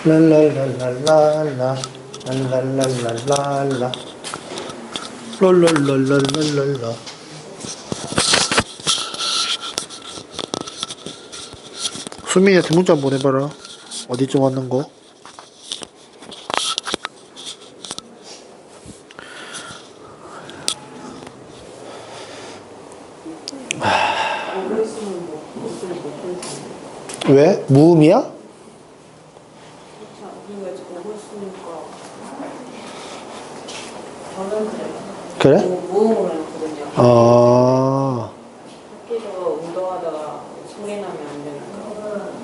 랄랄랄랄랄라 랄랄랄랄랄라 랄랄랄랄랄라. 수민이한테 문자 한번 보내봐라. 어디쯤 왔는 거? 왜? 무음이야? 그래? 무음으로 했거든요. 아, 학교에서 운동하다가 소리 나면 안 되니까.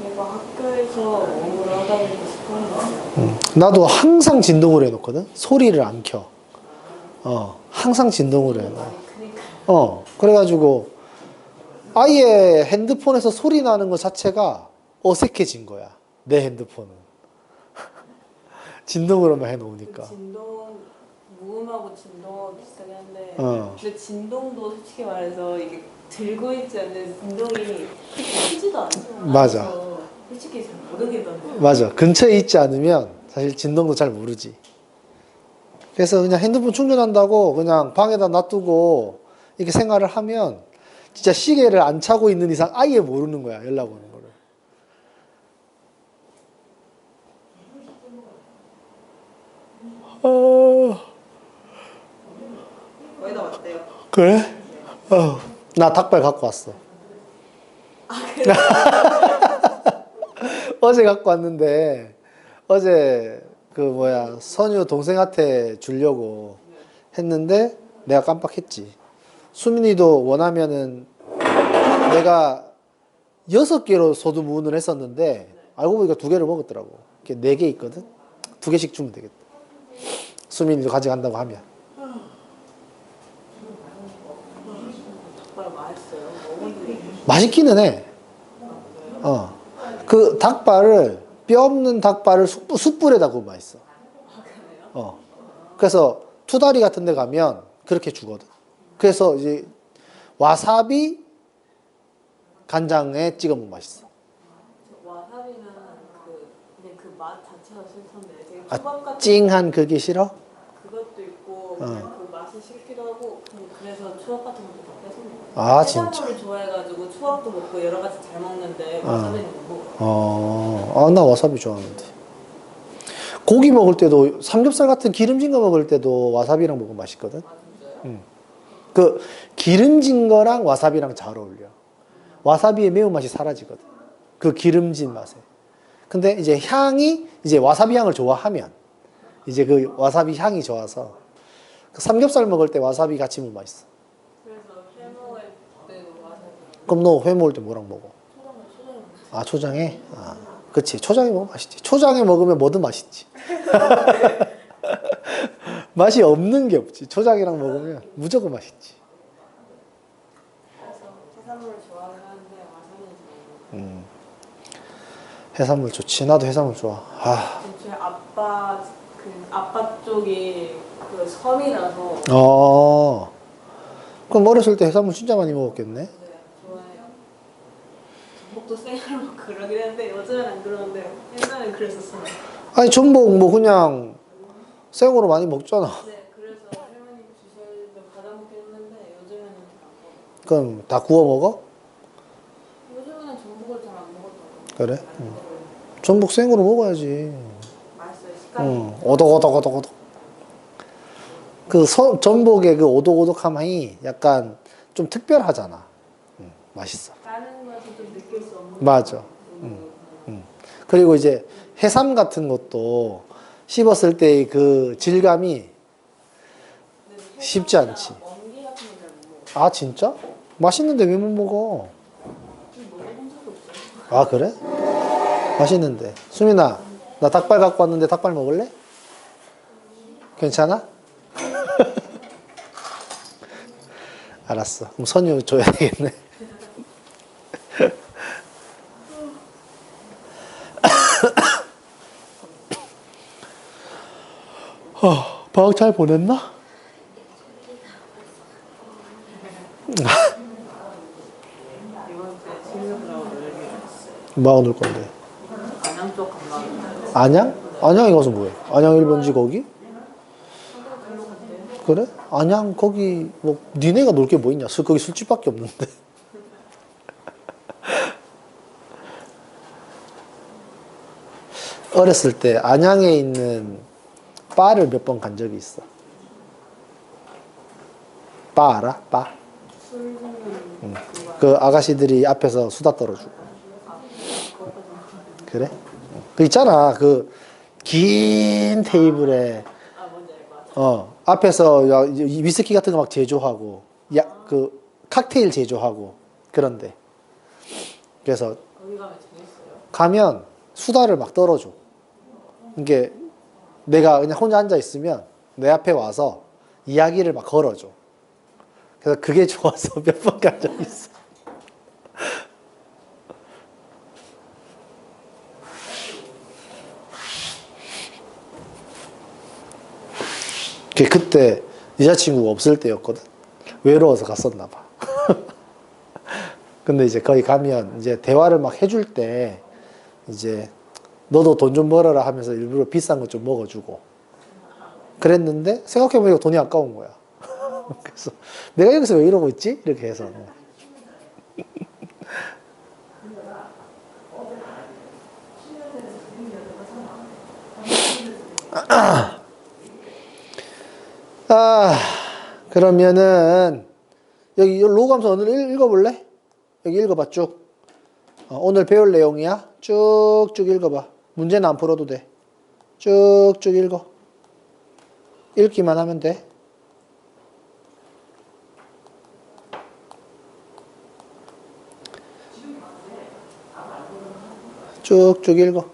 그리고 학교에서 무음으로 하다 보니까 습관이 됐어요. 나도 항상 진동으로 해놓거든? 소리를 안 켜. 항상 진동으로 해놔. 그러니까 그래가지고 아예 핸드폰에서 소리 나는 것 자체가 어색해진 거야. 내 핸드폰은. 진동으로만 해놓으니까. 진동 무음하고 진동하고 비슷하긴 한데 어. 근데 진동도 솔직히 말해서 이게 들고 있지 않는 진동이 크지도 않아서 맞아. 솔직히 잘 모르겠던데. 맞아. 근처에 있지 않으면 사실 진동도 잘 모르지. 그래서 그냥 핸드폰 충전한다고 그냥 방에다 놔두고 이렇게 생활을 하면 진짜 시계를 안 차고 있는 이상 아예 모르는 거야. 연락 오는 거를. 거의 다 왔대요. 그래? 나 닭발 갖고 왔어. 그래? 어제 갖고 왔는데 어제 선유 동생한테 주려고 했는데 내가 깜빡했지. 수민이도 원하면은 내가 6개로 소두 무운을 했었는데 알고 보니까 2개를 먹었더라고. 이렇게 4개 있거든. 2개씩 주면 되겠다. 수민이도 가져간다고 하면. 닭발 맛있어요. 먹었는데. 맛있기는 해. 그 닭발을 뼈 없는 닭발을 숯불에다 구우면 맛있어. 그래서 투다리 같은 데 가면 그렇게 주거든. 그래서 이제 와사비 간장에 찍어 먹으면 맛있어. 와사비는 그냥 그 맛 자체가 싫던데 되게 초밥 같은 찡한 그게 싫어? 그것도 있고 그냥 그 맛이 싫기도 하고 그래서 초밥 같은 것도 다 뺏어 먹어요. 아, 진짜? 해산물을 좋아해가지고 초밥도 먹고 여러 가지 잘 먹는데 와사비는 못 먹어요. 나 와사비 좋아하는데. 고기 먹을 때도 삼겹살 같은 기름진 거 먹을 때도 와사비랑 먹으면 맛있거든. 아 진짜요? 그 기름진 거랑 와사비랑 잘 어울려. 와사비의 매운맛이 사라지거든. 그 기름진 맛에. 근데 이제 향이 이제 와사비 향을 좋아하면 이제 그 와사비 향이 좋아서 그 삼겹살 먹을 때 와사비 같이 먹으면 맛있어. 그래서 회 먹을 때도 와사비. 그럼 너 회 먹을 때 뭐랑 먹어? 초장에 아, 초장에? 아, 그치. 초장에 먹으면 맛있지. 초장에 먹으면 뭐든 맛있지. 맛이 없는 게 없지. 초장이랑 먹으면 무조건 맛있지. 그래서 해산물을 좋아하긴 하는데 와사비는 잘 못 먹어요. 해산물 좋지. 나도 해산물 좋아. 저희 아빠 쪽이 그 섬이라서 그럼 어렸을 때 해산물 진짜 많이 먹었겠네? 네, 좋아해요. 전복도 생으로 먹고 그러긴 했는데 요즘은 안 그러는데 옛날엔 그랬었어요. 아니, 전복 뭐 그냥 생으로 많이 먹잖아. 네, 그래서 할머니 주실 때 받아 먹긴 했는데 요즘에는 잘 안 먹어요. 그럼 다 구워 먹어? 요즘에는 전복을 잘 안 먹었더라고요. 그래? 전복 생으로 먹어야지. 맛있어요, 식감이. 오독오독오독오독. 전복의 그 오독오독함이 약간 좀 특별하잖아. 맛있어. 다른 맛을 좀 느낄 수 없는. 맞아. 그리고 이제 해삼 같은 것도 씹었을 때의 그 질감이 쉽지 않지. 멍게 같은 건 잘 못 먹어요. 아, 진짜? 맛있는데 왜 못 먹어? 먹어본 적이 없어요. 아, 그래? 맛있는데. 수민아, 나 닭발 갖고 왔는데 닭발 먹을래? 괜찮아? 알았어. 그럼 선유 줘야 되겠네. 방학 잘 보냈나? 이번 주에 친구들하고 놀기 왔어요. 뭐하고 놀 건데? 안양 안양 쪽 간다는데. 안양? 안양에 가서 뭐해? 안양 1번지 거기? 별로 간대. 그래? 안양 거기 뭐 니네가 놀 게 뭐 있냐? 거기 술집밖에 없는데. 어렸을 때 안양에 있는 바를 몇 번 간 적이 있어. 바 알아? 바? 응. 그 아가씨들이 앞에서 수다 떨어주고. 그래? 그 있잖아. 그 긴 테이블에 아 뭔지 알 것 같아. 앞에서 위스키 같은 거 막 제조하고 그 칵테일 제조하고 그런데 그래서 거기 가면 재밌어요. 가면 수다를 막 떨어줘. 이게 내가 그냥 혼자 앉아 있으면 내 앞에 와서 이야기를 막 걸어줘. 그래서 그게 좋아서 몇 번 간 적이 있어. 그때 여자친구가 없을 때였거든. 외로워서 갔었나 봐. 근데 이제 거기 가면 이제 대화를 막 해줄 때 이제 너도 돈 좀 벌어라 하면서 일부러 비싼 거 좀 먹어주고 그랬는데 생각해보니까 돈이 아까운 거야. 그래서 내가 여기서 왜 이러고 있지? 이렇게 해서. 그러면은 여기 로감서 오늘 읽어볼래? 여기 읽어봐 쭉. 오늘 배울 내용이야. 쭉쭉 읽어봐. 문제는 안 풀어도 돼. 쭉쭉 읽어. 읽기만 하면 돼. 쭉쭉 읽어.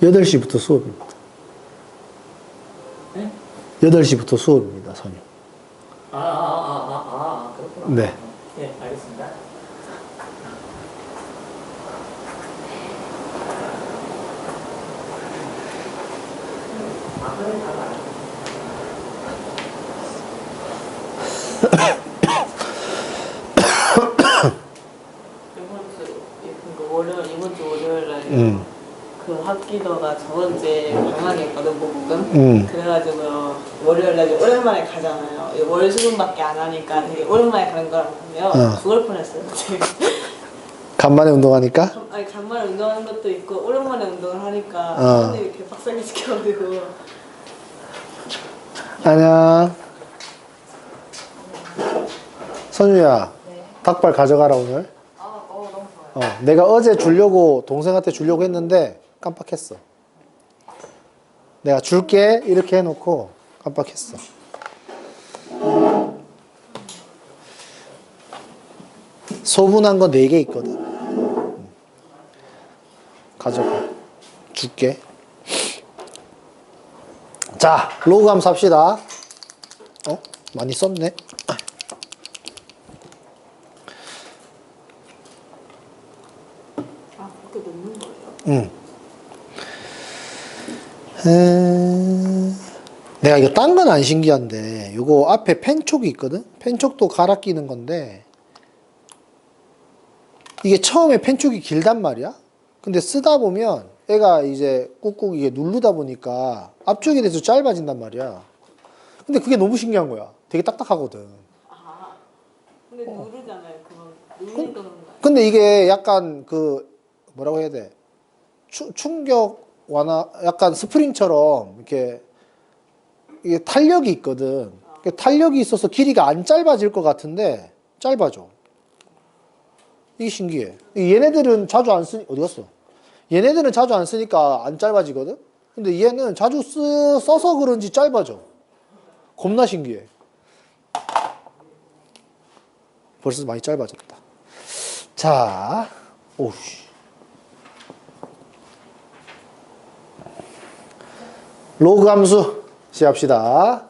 8시부터 수업입니다. 네? 8시부터 수업입니다, 선유. 그렇구나. 네. 네, 알겠습니다. 이번 주 월요일에 그 학기도가 저번주에 방학이었거든, 목금. 그래가지고 월요일날 오랜만에 가잖아요. 월 수금밖에 안 하니까 되게 오랜만에 가는 거라고요. 죽을 뻔했어요. 간만에 운동하니까? 아니 간만에 운동하는 것도 있고 오랜만에 운동을 하니까 사람들이 이렇게 빡세게 시켜가지고. 안녕. 선유야, 네. 닭발 가져가라 오늘. 너무 좋아요. 내가 어제 주려고 동생한테 주려고 했는데 깜빡했어. 내가 줄게 이렇게 해놓고 깜빡했어. 소분한 거 4개 있거든. 가져가. 줄게. 자, 로그 함수 합시다. 많이 썼네. 그렇게 넣는 거예요? 내가 이거 딴 건 안 신기한데 요거 앞에 펜촉이 있거든. 펜촉도 갈아 끼는 건데 이게 처음에 펜촉이 길단 말이야. 근데 쓰다 보면 애가 이제 꾹꾹 이게 누르다 보니까 앞쪽에 대해서 짧아진단 말이야. 근데 그게 너무 신기한 거야. 되게 딱딱하거든. 근데 누르잖아요. 그거 누르니까 그런 거야. 근데 이게 약간 그 뭐라고 해야 돼? 충격 완화, 약간 스프링처럼 이렇게 이게 탄력이 있거든. 탄력이 있어서 길이가 안 짧아질 것 같은데 짧아져. 이게 신기해. 얘네들은 자주 안 쓰니 어디 갔어? 얘네들은 자주 안 쓰니까 안 짧아지거든. 근데 얘는 자주 써서 그런지 짧아져. 겁나 신기해. 벌써 많이 짧아졌다. 자, 오우씨. 로그 함수 시작합시다.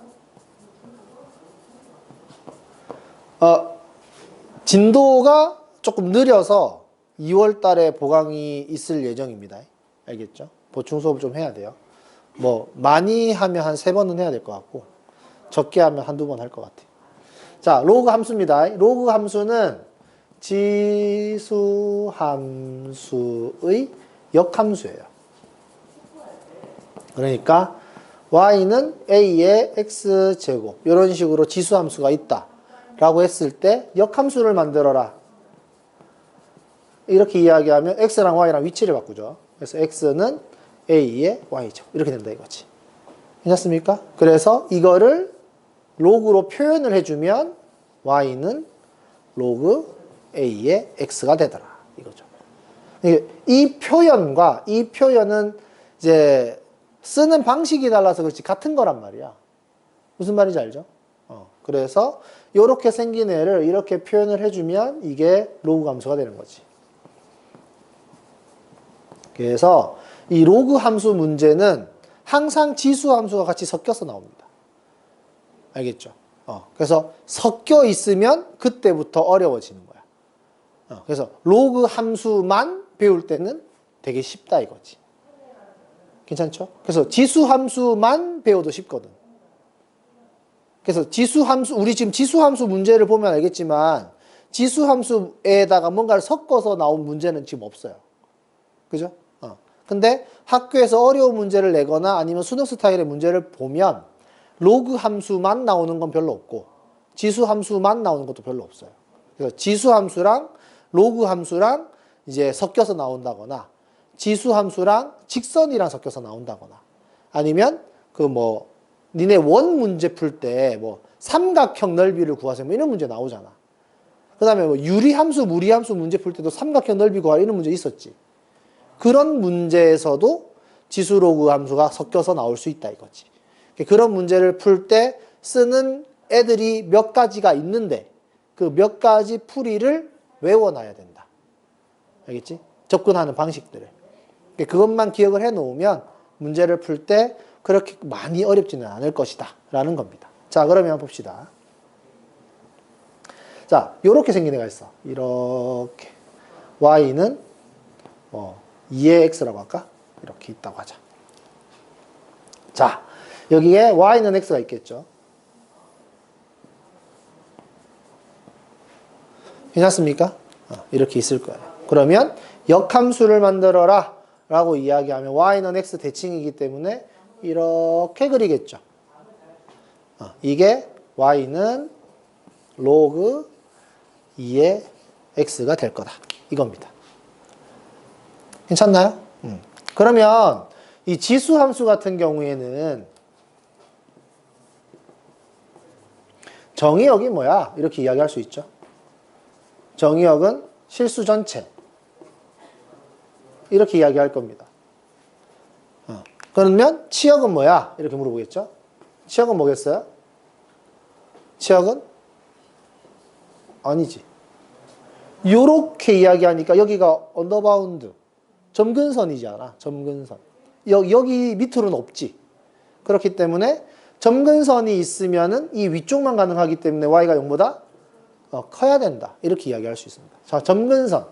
진도가 조금 느려서 2월 달에 보강이 있을 예정입니다. 알겠죠? 보충 수업 좀 해야 돼요. 뭐 많이 하면 한 3번은 해야 될 것 같고 적게 하면 한두 번 할 것 같아요. 자, 로그 함수입니다. 로그 함수는 지수 함수의 역함수예요. 그러니까 y는 a의 x제곱 이런 식으로 지수 함수가 있다 라고 했을 때 역함수를 만들어라. 이렇게 이야기하면 x랑 y랑 위치를 바꾸죠. 그래서 x는 a의 y제곱 이렇게 된다 이거지. 괜찮습니까? 그래서 이거를 로그로 표현을 해주면 y는 로그 a의 x가 되더라 이거죠. 이 표현은 이제 쓰는 방식이 달라서 그렇지 같은 거란 말이야. 무슨 말인지 알죠? 그래서 이렇게 생긴 애를 이렇게 표현을 해주면 이게 로그 함수가 되는 거지. 그래서 이 로그 함수 문제는 항상 지수 함수가 같이 섞여서 나옵니다. 알겠죠? 그래서 섞여 있으면 그때부터 어려워지는 거야. 그래서 로그 함수만 배울 때는 되게 쉽다 이거지. 괜찮죠? 그래서 지수 함수만 배워도 쉽거든. 그래서 지수 함수, 우리 지금 지수 함수 문제를 보면 알겠지만 지수 함수에다가 뭔가를 섞어서 나온 문제는 지금 없어요. 그죠? 근데 학교에서 어려운 문제를 내거나 아니면 수능 스타일의 문제를 보면 로그 함수만 나오는 건 별로 없고 지수 함수만 나오는 것도 별로 없어요. 그래서 지수 함수랑 로그 함수랑 이제 섞여서 나온다거나 지수 함수랑 직선이랑 섞여서 나온다거나 아니면 니네 원 문제 풀 때 삼각형 넓이를 구하세요. 이런 문제 나오잖아. 그 다음에 유리함수, 무리함수 문제 풀 때도 삼각형 넓이 구하라 이런 문제 있었지. 그런 문제에서도 지수 로그 함수가 섞여서 나올 수 있다 이거지. 그런 문제를 풀 때 쓰는 애들이 몇 가지가 있는데 그 몇 가지 풀이를 외워놔야 된다. 알겠지? 접근하는 방식들을. 그것만 기억을 해 놓으면 문제를 풀 때 그렇게 많이 어렵지는 않을 것이다 라는 겁니다. 자, 그러면 봅시다. 자, 요렇게 생긴 애가 있어. 이렇게 y는 2의 x라고 할까? 이렇게 있다고 하자. 자, 여기에 y는 x가 있겠죠. 괜찮습니까? 이렇게 있을 거예요. 그러면 역함수를 만들어라 라고 이야기하면 y는 x 대칭이기 때문에 이렇게 그리겠죠. 이게 y는 로그 2의 x가 될 거다. 이겁니다. 괜찮나요? 그러면 이 지수 함수 같은 경우에는 정의역이 뭐야? 이렇게 이야기할 수 있죠. 정의역은 실수 전체. 이렇게 이야기할 겁니다. 그러면 치역은 뭐야? 이렇게 물어보겠죠. 치역은 뭐겠어요? 치역은? 아니지. 요렇게 이야기하니까 여기가 언더바운드. 점근선이잖아. 점근선. 여기 밑으로는 없지. 그렇기 때문에 점근선이 있으면은 이 위쪽만 가능하기 때문에 y가 0보다 커야 된다. 이렇게 이야기할 수 있습니다. 자, 점근선.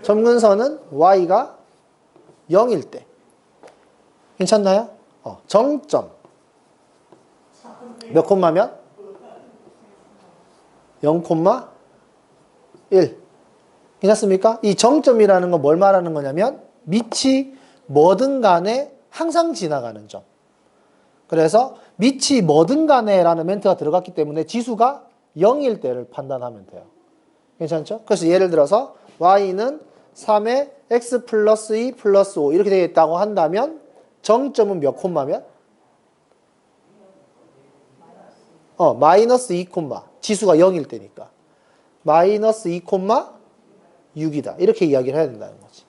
점근선은 y가 0일 때. 괜찮나요? 정점. 몇 콤마면? 0,1. 괜찮습니까? 이 정점이라는 건 뭘 말하는 거냐면 밑이 뭐든 간에 항상 지나가는 점. 그래서 밑이 뭐든 간에 라는 멘트가 들어갔기 때문에 지수가 0일 때를 판단하면 돼요. 괜찮죠? 그래서 예를 들어서 y는 3에 x 플러스 2 플러스 5 이렇게 되어 있다고 한다면 정점은 몇 콤마면? 마이너스 2 콤마. 지수가 0일 때니까. 마이너스 2 콤마 6이다. 이렇게 이야기를 해야 된다는 거지.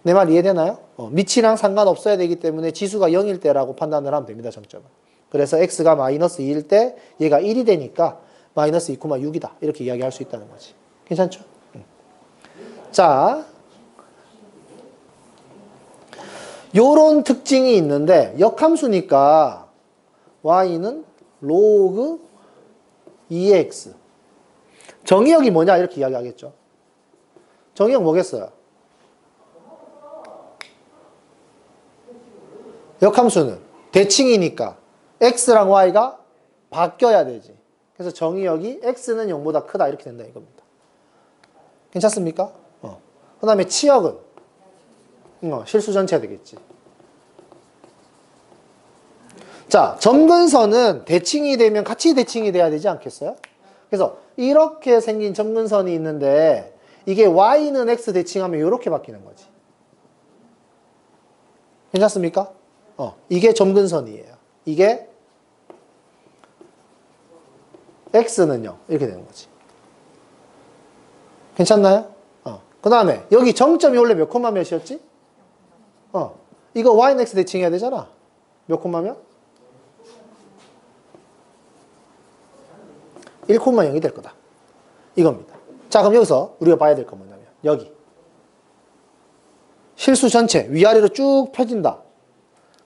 내 말 이해되나요? 밑이랑 상관없어야 되기 때문에 지수가 0일 때라고 판단을 하면 됩니다. 정점은. 그래서 x가 마이너스 2일 때 얘가 1이 되니까 마이너스 2, 6이다. 이렇게 이야기할 수 있다는 거지. 괜찮죠? 자, 요런 특징이 있는데 역함수니까 y는 로그 2x. 정의역이 뭐냐 이렇게 이야기하겠죠. 정의역 뭐겠어요? 역함수는 대칭이니까 x랑 y가 바뀌어야 되지. 그래서 정의역이 x는 0보다 크다 이렇게 된다 이겁니다. 괜찮습니까? 그 다음에 치역은 실수 전체가 되겠지. 자, 점근선은 대칭이 되면 같이 대칭이 돼야 되지 않겠어요? 그래서 이렇게 생긴 점근선이 있는데 이게 y는 x 대칭하면 이렇게 바뀌는 거지. 괜찮습니까? 이게 점근선이에요. 이게 x는요. 이렇게 되는 거지. 괜찮나요? 그 다음에 여기 정점이 원래 몇 콤마 몇이었지? 이거 y는 x 대칭해야 되잖아. 몇 콤마면? 1,0이 될 거다. 이겁니다. 자, 그럼 여기서 우리가 봐야 될 건 뭐냐면 여기 실수 전체 위아래로 쭉 펴진다.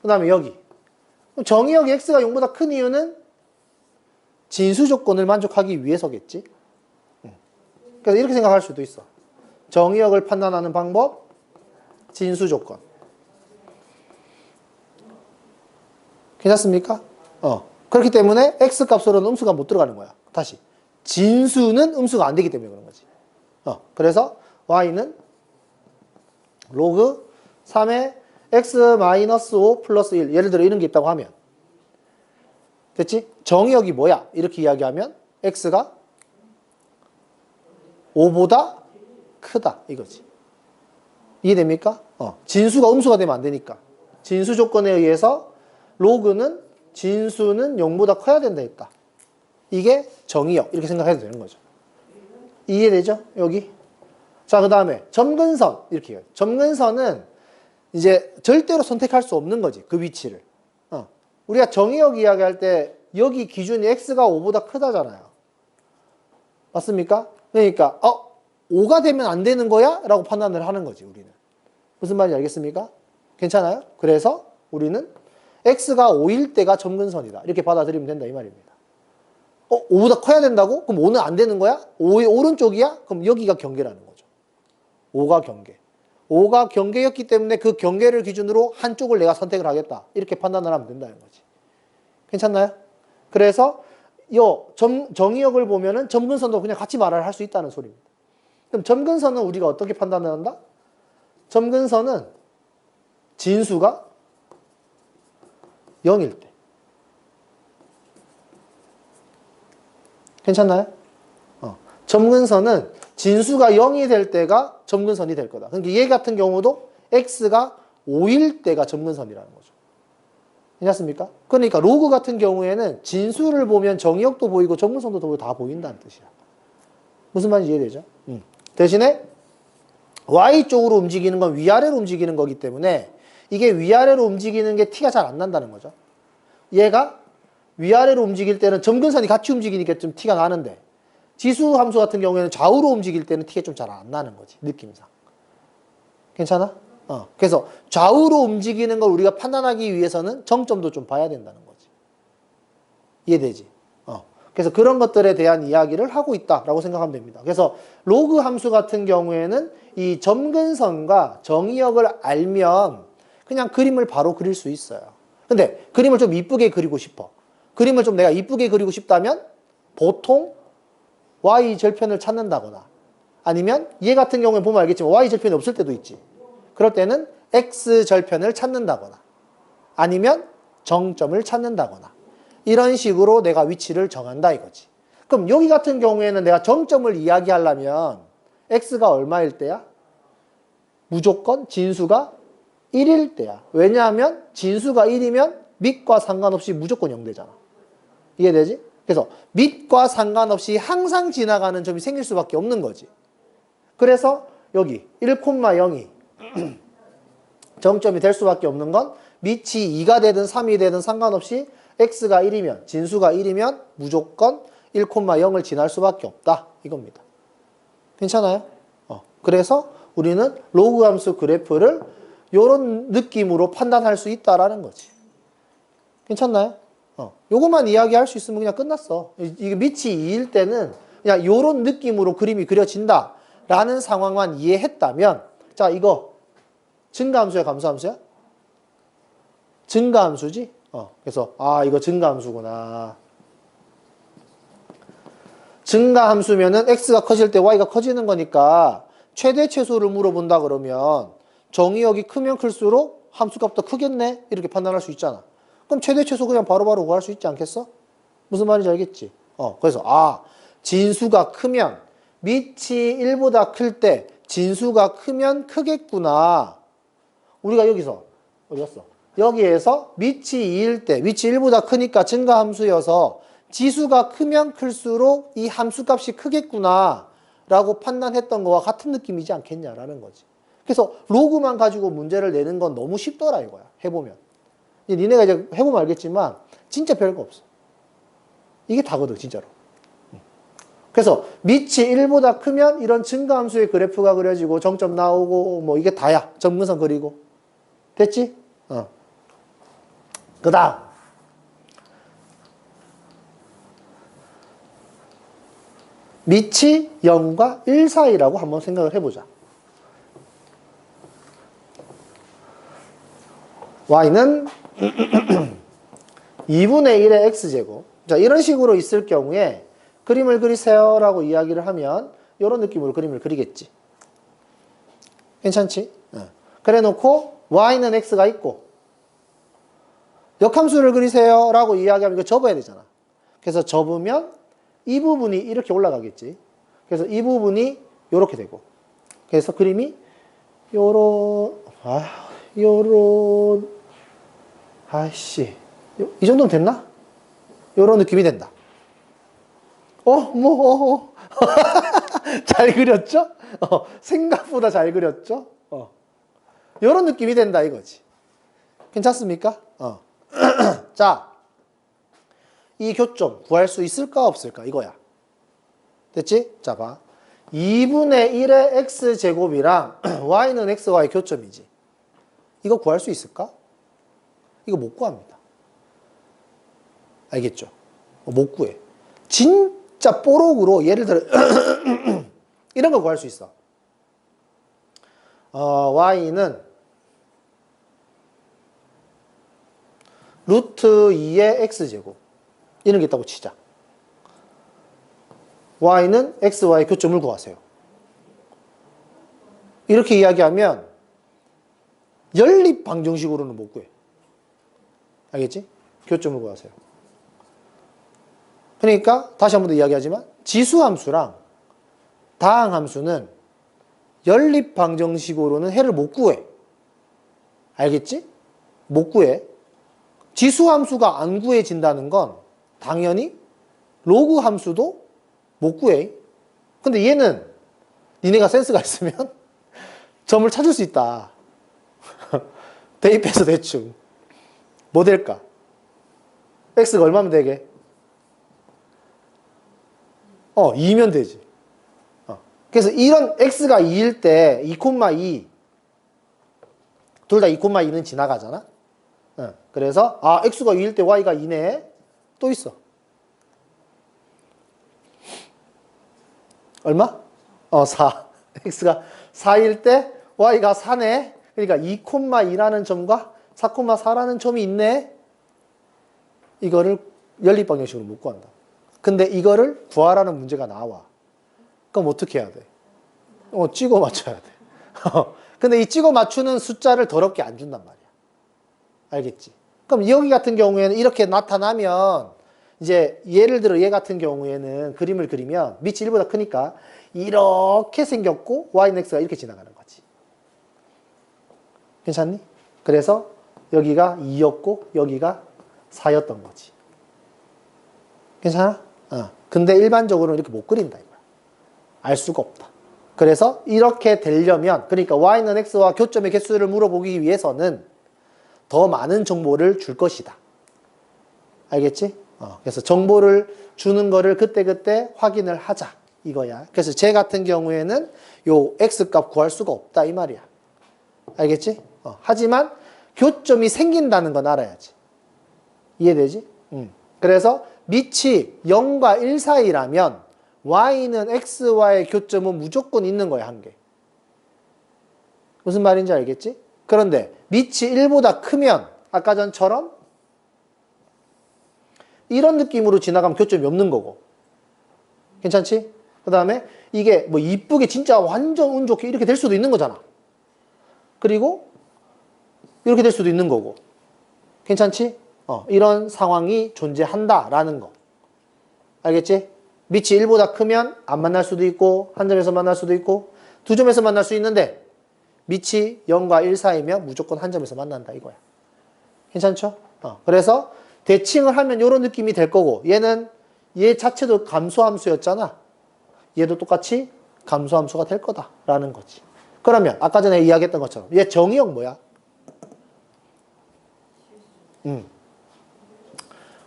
그 다음에 여기 정의역이 x가 0보다 큰 이유는 진수 조건을 만족하기 위해서겠지. 그래서 이렇게 생각할 수도 있어. 정의역을 판단하는 방법, 진수 조건. 괜찮습니까? 그렇기 때문에 x 값으로는 음수가 못 들어가는 거야. 다시. 진수는 음수가 안 되기 때문에 그런 거지. 그래서 y는 로그 3의 x-5 플러스 1. 예를 들어 이런 게 있다고 하면. 됐지? 정의역이 뭐야? 이렇게 이야기하면 x가 5보다 크다. 이거지. 이해됩니까? 진수가 음수가 되면 안 되니까. 진수 조건에 의해서 로그는 진수는 0보다 커야 된다 했다. 이게 정의역. 이렇게 생각해도 되는 거죠. 이해되죠? 여기. 자, 그 다음에 점근선. 이렇게 해요. 점근선은 이제 절대로 선택할 수 없는 거지. 그 위치를. 우리가 정의역 이야기할 때 여기 기준이 x가 5보다 크다잖아요. 맞습니까? 그러니까 5가 되면 안 되는 거야? 라고 판단을 하는 거지, 우리는. 무슨 말인지 알겠습니까? 괜찮아요? 그래서 우리는 x가 5일 때가 점근선이다. 이렇게 받아들이면 된다, 이 말입니다. 5보다 커야 된다고? 그럼 5는 안 되는 거야? 5의 오른쪽이야? 그럼 여기가 경계라는 거죠. 5가 경계. 5가 경계였기 때문에 그 경계를 기준으로 한쪽을 내가 선택을 하겠다. 이렇게 판단을 하면 된다는 거지. 괜찮나요? 그래서 정의역을 보면은 점근선도 그냥 같이 말을 할 수 있다는 소리입니다. 그럼 점근선은 우리가 어떻게 판단을 한다? 점근선은 진수가 0일 때. 괜찮나요? 점근선은 진수가 0이 될 때가 점근선이 될 거다. 그러니까 얘 같은 경우도 x가 5일 때가 점근선이라는 거죠. 괜찮습니까? 그러니까 로그 같은 경우에는 진수를 보면 정의역도 보이고 점근선도 보이고 다 보인다는 뜻이야. 무슨 말인지 이해되죠? 대신에 y쪽으로 움직이는 건 위아래로 움직이는 거기 때문에 이게 위아래로 움직이는 게 티가 잘 안 난다는 거죠. 얘가 위아래로 움직일 때는 점근선이 같이 움직이니까 좀 티가 나는데 지수 함수 같은 경우에는 좌우로 움직일 때는 티가 좀 잘 안 나는 거지, 느낌상. 괜찮아? 그래서 좌우로 움직이는 걸 우리가 판단하기 위해서는 정점도 좀 봐야 된다는 거지. 이해되지? 그래서 그런 것들에 대한 이야기를 하고 있다라고 생각하면 됩니다. 그래서 로그 함수 같은 경우에는 이 점근선과 정의역을 알면 그냥 그림을 바로 그릴 수 있어요. 근데 그림을 좀 이쁘게 그리고 싶어. 그림을 좀 내가 이쁘게 그리고 싶다면 보통 y 절편을 찾는다거나 아니면 얘 같은 경우에 보면 알겠지만 y 절편이 없을 때도 있지. 그럴 때는 x 절편을 찾는다거나 아니면 정점을 찾는다거나 이런 식으로 내가 위치를 정한다 이거지. 그럼 여기 같은 경우에는 내가 정점을 이야기하려면 x가 얼마일 때야? 무조건 진수가 1일 때야. 왜냐하면 진수가 1이면 밑과 상관없이 무조건 0되잖아. 이해되지? 그래서 밑과 상관없이 항상 지나가는 점이 생길 수밖에 없는 거지. 그래서 여기 1,0이 정점이 될 수밖에 없는 건 밑이 2가 되든 3이 되든 상관없이 x가 1이면 진수가 1이면 무조건 1,0을 지날 수밖에 없다 이겁니다. 괜찮아요? 그래서 우리는 로그 함수 그래프를 이런 느낌으로 판단할 수 있다라는 거지. 괜찮나요? 요것만 이야기할 수 있으면 그냥 끝났어. 이게 밑이 2일 때는 그냥 요런 느낌으로 그림이 그려진다 라는 상황만 이해했다면 자 이거 증가함수야 감소함수야? 증가함수지? 그래서 이거 증가함수구나. 증가 함수면은 x가 커질 때 y가 커지는 거니까 최대 최소를 물어본다 그러면 정의역이 크면 클수록 함수값 더 크겠네? 이렇게 판단할 수 있잖아. 그럼 최대 최소 그냥 바로바로 구할 수 있지 않겠어? 무슨 말인지 알겠지? 그래서 진수가 크면 밑이 1보다 클 때 진수가 크면 크겠구나. 우리가 여기서 어디 갔어? 여기에서 밑이 2일 때 밑이 1보다 크니까 증가함수여서 지수가 크면 클수록 이 함수값이 크겠구나 라고 판단했던 거와 같은 느낌이지 않겠냐라는 거지. 그래서 로그만 가지고 문제를 내는 건 너무 쉽더라 이거야. 해보면. 니네가 이제 해보면 알겠지만 진짜 별거 없어. 이게 다거든 진짜로. 그래서 밑이 1보다 크면 이런 증가함수의 그래프가 그려지고 정점 나오고 뭐 이게 다야. 점근선 그리고. 됐지? 그 다음 밑이 0과 1 사이라고 한번 생각을 해보자. y는 2분의 1의 x제곱. 자, 이런 식으로 있을 경우에 그림을 그리세요 라고 이야기를 하면 이런 느낌으로 그림을 그리겠지. 괜찮지? 그래 놓고 y는 x가 있고 역함수를 그리세요 라고 이야기하면 이거 접어야 되잖아. 그래서 접으면 이 부분이 이렇게 올라가겠지. 그래서 이 부분이 이렇게 되고. 그래서 그림이 이 정도면 됐나? 요런 느낌이 된다. 잘 그렸죠? 생각보다 잘 그렸죠? 요런 느낌이 된다 이거지. 괜찮습니까? 자, 이 교점 구할 수 있을까 없을까 이거야. 됐지? 자, 봐. 2분의 1의 x제곱이랑 y는 x와의 교점이지. 이거 구할 수 있을까? 이거 못 구합니다. 알겠죠? 못 구해. 진짜 뽀록으로 예를 들어 이런 거 구할 수 있어. y는 루트 2의 x제곱 이런 게 있다고 치자. y는 x와의 교점을 구하세요. 이렇게 이야기하면 연립 방정식으로는 못 구해. 알겠지? 교점을 구하세요. 그러니까 다시 한 번 더 이야기하지만 지수함수랑 다항함수는 연립 방정식으로는 해를 못 구해. 알겠지? 못 구해. 지수함수가 안 구해진다는 건 당연히 로그 함수도 못 구해. 근데 얘는 니네가 센스가 있으면 점을 찾을 수 있다. 대입해서 대충 뭐 될까? x가 얼마면 되게? 2면 되지. 그래서 이런 x가 2일 때 2,2 둘 다 2,2는 지나가잖아. 그래서 x가 2일 때 y가 2네. 또 있어. 얼마? 4. x가 4일 때 y가 4네. 그러니까 2,2라는 점과 4,4라는 점이 있네. 이거를 연립방정식으로 못 구한다. 근데 이거를 구하라는 문제가 나와. 그럼 어떻게 해야 돼? 찍어 맞춰야 돼. 근데 이 찍어 맞추는 숫자를 더럽게 안 준단 말이야. 알겠지? 그럼 여기 같은 경우에는 이렇게 나타나면 이제 예를 들어 얘 같은 경우에는 그림을 그리면 밑이 1보다 크니까 이렇게 생겼고 y는 x가 이렇게 지나가는 거지. 괜찮니? 그래서 여기가 2였고 여기가 4였던 거지. 괜찮아? 근데 일반적으로는 이렇게 못 그린다 이거야. 알 수가 없다. 그래서 이렇게 되려면 그러니까 y는 x와 교점의 개수를 물어보기 위해서는 더 많은 정보를 줄 것이다. 알겠지? 그래서 정보를 주는 거를 그때그때 확인을 하자 이거야. 그래서 쟤 같은 경우에는 요 x값 구할 수가 없다 이 말이야. 알겠지? 하지만 교점이 생긴다는 건 알아야지. 이해되지? 그래서 밑이 0과 1 사이라면 y는 x와의 교점은 무조건 있는 거야, 한 개. 무슨 말인지 알겠지? 그런데 밑이 1보다 크면 아까 전처럼 이런 느낌으로 지나가면 교점이 없는 거고 괜찮지? 그 다음에 이게 뭐 이쁘게 진짜 완전 운 좋게 이렇게 될 수도 있는 거잖아. 그리고 이렇게 될 수도 있는 거고. 괜찮지? 이런 상황이 존재한다라는 거. 알겠지? 밑이 1보다 크면 안 만날 수도 있고 한 점에서 만날 수도 있고 두 점에서 만날 수 있는데 밑이 0과 1 사이면 무조건 한 점에서 만난다 이거야. 괜찮죠? 그래서 대칭을 하면 이런 느낌이 될 거고 얘는 얘 자체도 감소함수였잖아. 얘도 똑같이 감소함수가 될 거다라는 거지. 그러면 아까 전에 이야기했던 것처럼 얘 정의역 뭐야?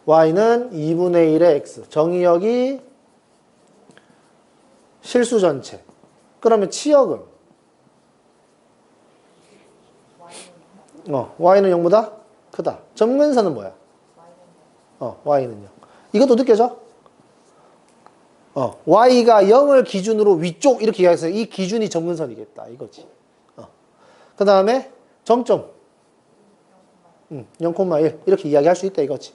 y는 2분의 1의 x. 정의역이 실수 전체. 그러면 치역은? y는 0보다 크다. 점근선은 뭐야? y는요. 이것도 느껴져? y가 0을 기준으로 위쪽 이렇게 이야기해서 이 기준이 점근선이겠다. 이거지. 그 다음에 정점. 0,1 이렇게 이야기할 수 있다 이거지.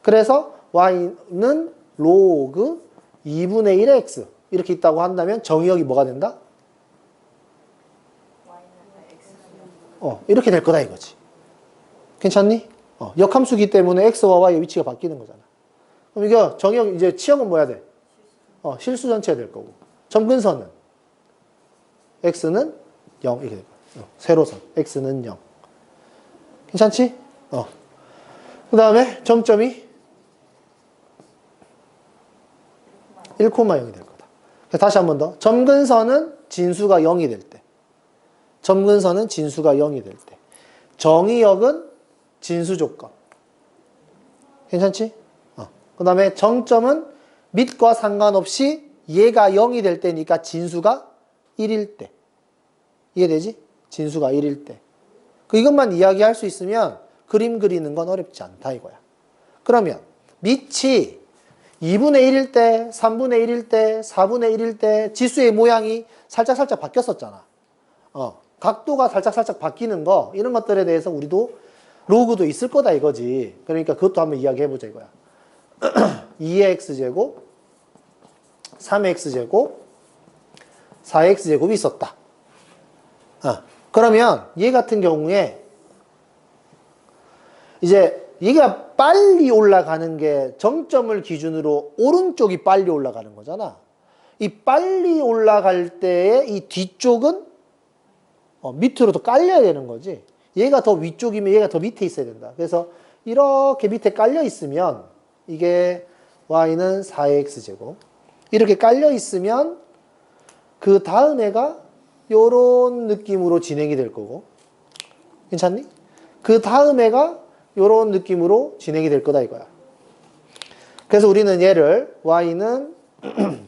그래서 y는 로그 2분의 1의 x 이렇게 있다고 한다면 정의역이 뭐가 된다? 이렇게 될 거다 이거지. 괜찮니? 역함수기 때문에 x와 y의 위치가 바뀌는 거잖아. 그럼 이거 정의역 이제 치역은 뭐야 돼? 실수 전체가 될 거고. 점근선은 x는 0 이렇게 될 거야. 세로선 x는 0. 괜찮지? 그 다음에 정점이 1,0이 될 거다. 다시 한 번 더. 점근선은 진수가 0이 될 때. 점근선은 진수가 0이 될 때. 정의역은 진수 조건. 괜찮지? 그 다음에 정점은 밑과 상관없이 얘가 0이 될 때니까 진수가 1일 때. 이해되지? 진수가 1일 때. 이것만 이야기할 수 있으면 그림 그리는 건 어렵지 않다 이거야. 그러면 밑이 2분의 1일 때, 3분의 1일 때, 4분의 1일 때 지수의 모양이 살짝 바뀌었었잖아. 각도가 살짝 바뀌는 거 이런 것들에 대해서 우리도 로그도 있을 거다 이거지. 그러니까 그것도 한번 이야기해보자 이거야. 2의 x제곱, 3의 x제곱, 4의 x제곱이 있었다. 그러면 얘 같은 경우에 이제 얘가 빨리 올라가는 게 정점을 기준으로 오른쪽이 빨리 올라가는 거잖아. 이 빨리 올라갈 때의 이 뒤쪽은 밑으로 더 깔려야 되는 거지. 얘가 더 위쪽이면 얘가 더 밑에 있어야 된다. 그래서 이렇게 밑에 깔려 있으면 이게 y는 4의 x제곱 이렇게 깔려 있으면 그 다음 애가 요런 느낌으로 진행이 될 거고. 괜찮니? 그 다음 애가 요런 느낌으로 진행이 될 거다 이거야. 그래서 우리는 얘를 y는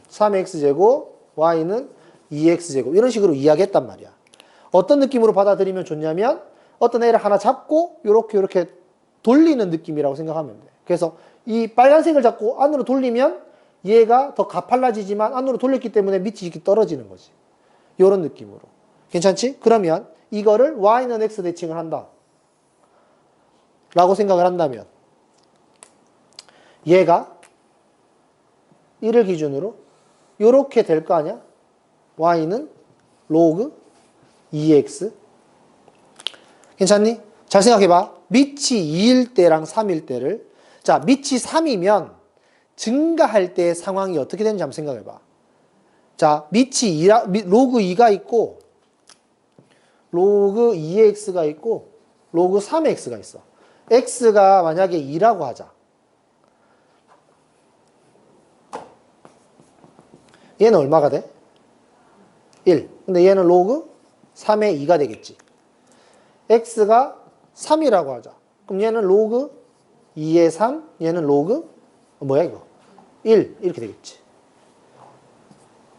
3x제곱, y는 2x제곱 이런 식으로 이야기했단 말이야. 어떤 느낌으로 받아들이면 좋냐면 어떤 애를 하나 잡고 요렇게 돌리는 느낌이라고 생각하면 돼. 그래서 이 빨간색을 잡고 안으로 돌리면 얘가 더 가팔라지지만 안으로 돌렸기 때문에 밑이 이렇게 떨어지는 거지. 요런 느낌으로. 괜찮지? 그러면 이거를 y는 x 대칭을 한다 라고 생각을 한다면 얘가 1을 기준으로 요렇게 될 거 아니야? y는 로그 2x. 괜찮니? 잘 생각해봐. 밑이 2일 때랑 3일 때를 자 밑이 3이면 증가할 때의 상황이 어떻게 되는지 한번 생각해봐. 자 밑이 로그 2가 있고 로그 2의 x가 있고 로그 3의 x가 있어. x가 만약에 2라고 하자. 얘는 얼마가 돼? 1. 근데 얘는 로그 3의 2가 되겠지. x가 3이라고 하자. 그럼 얘는 로그 2의 3, 얘는 로그 뭐야 이거? 1 이렇게 되겠지.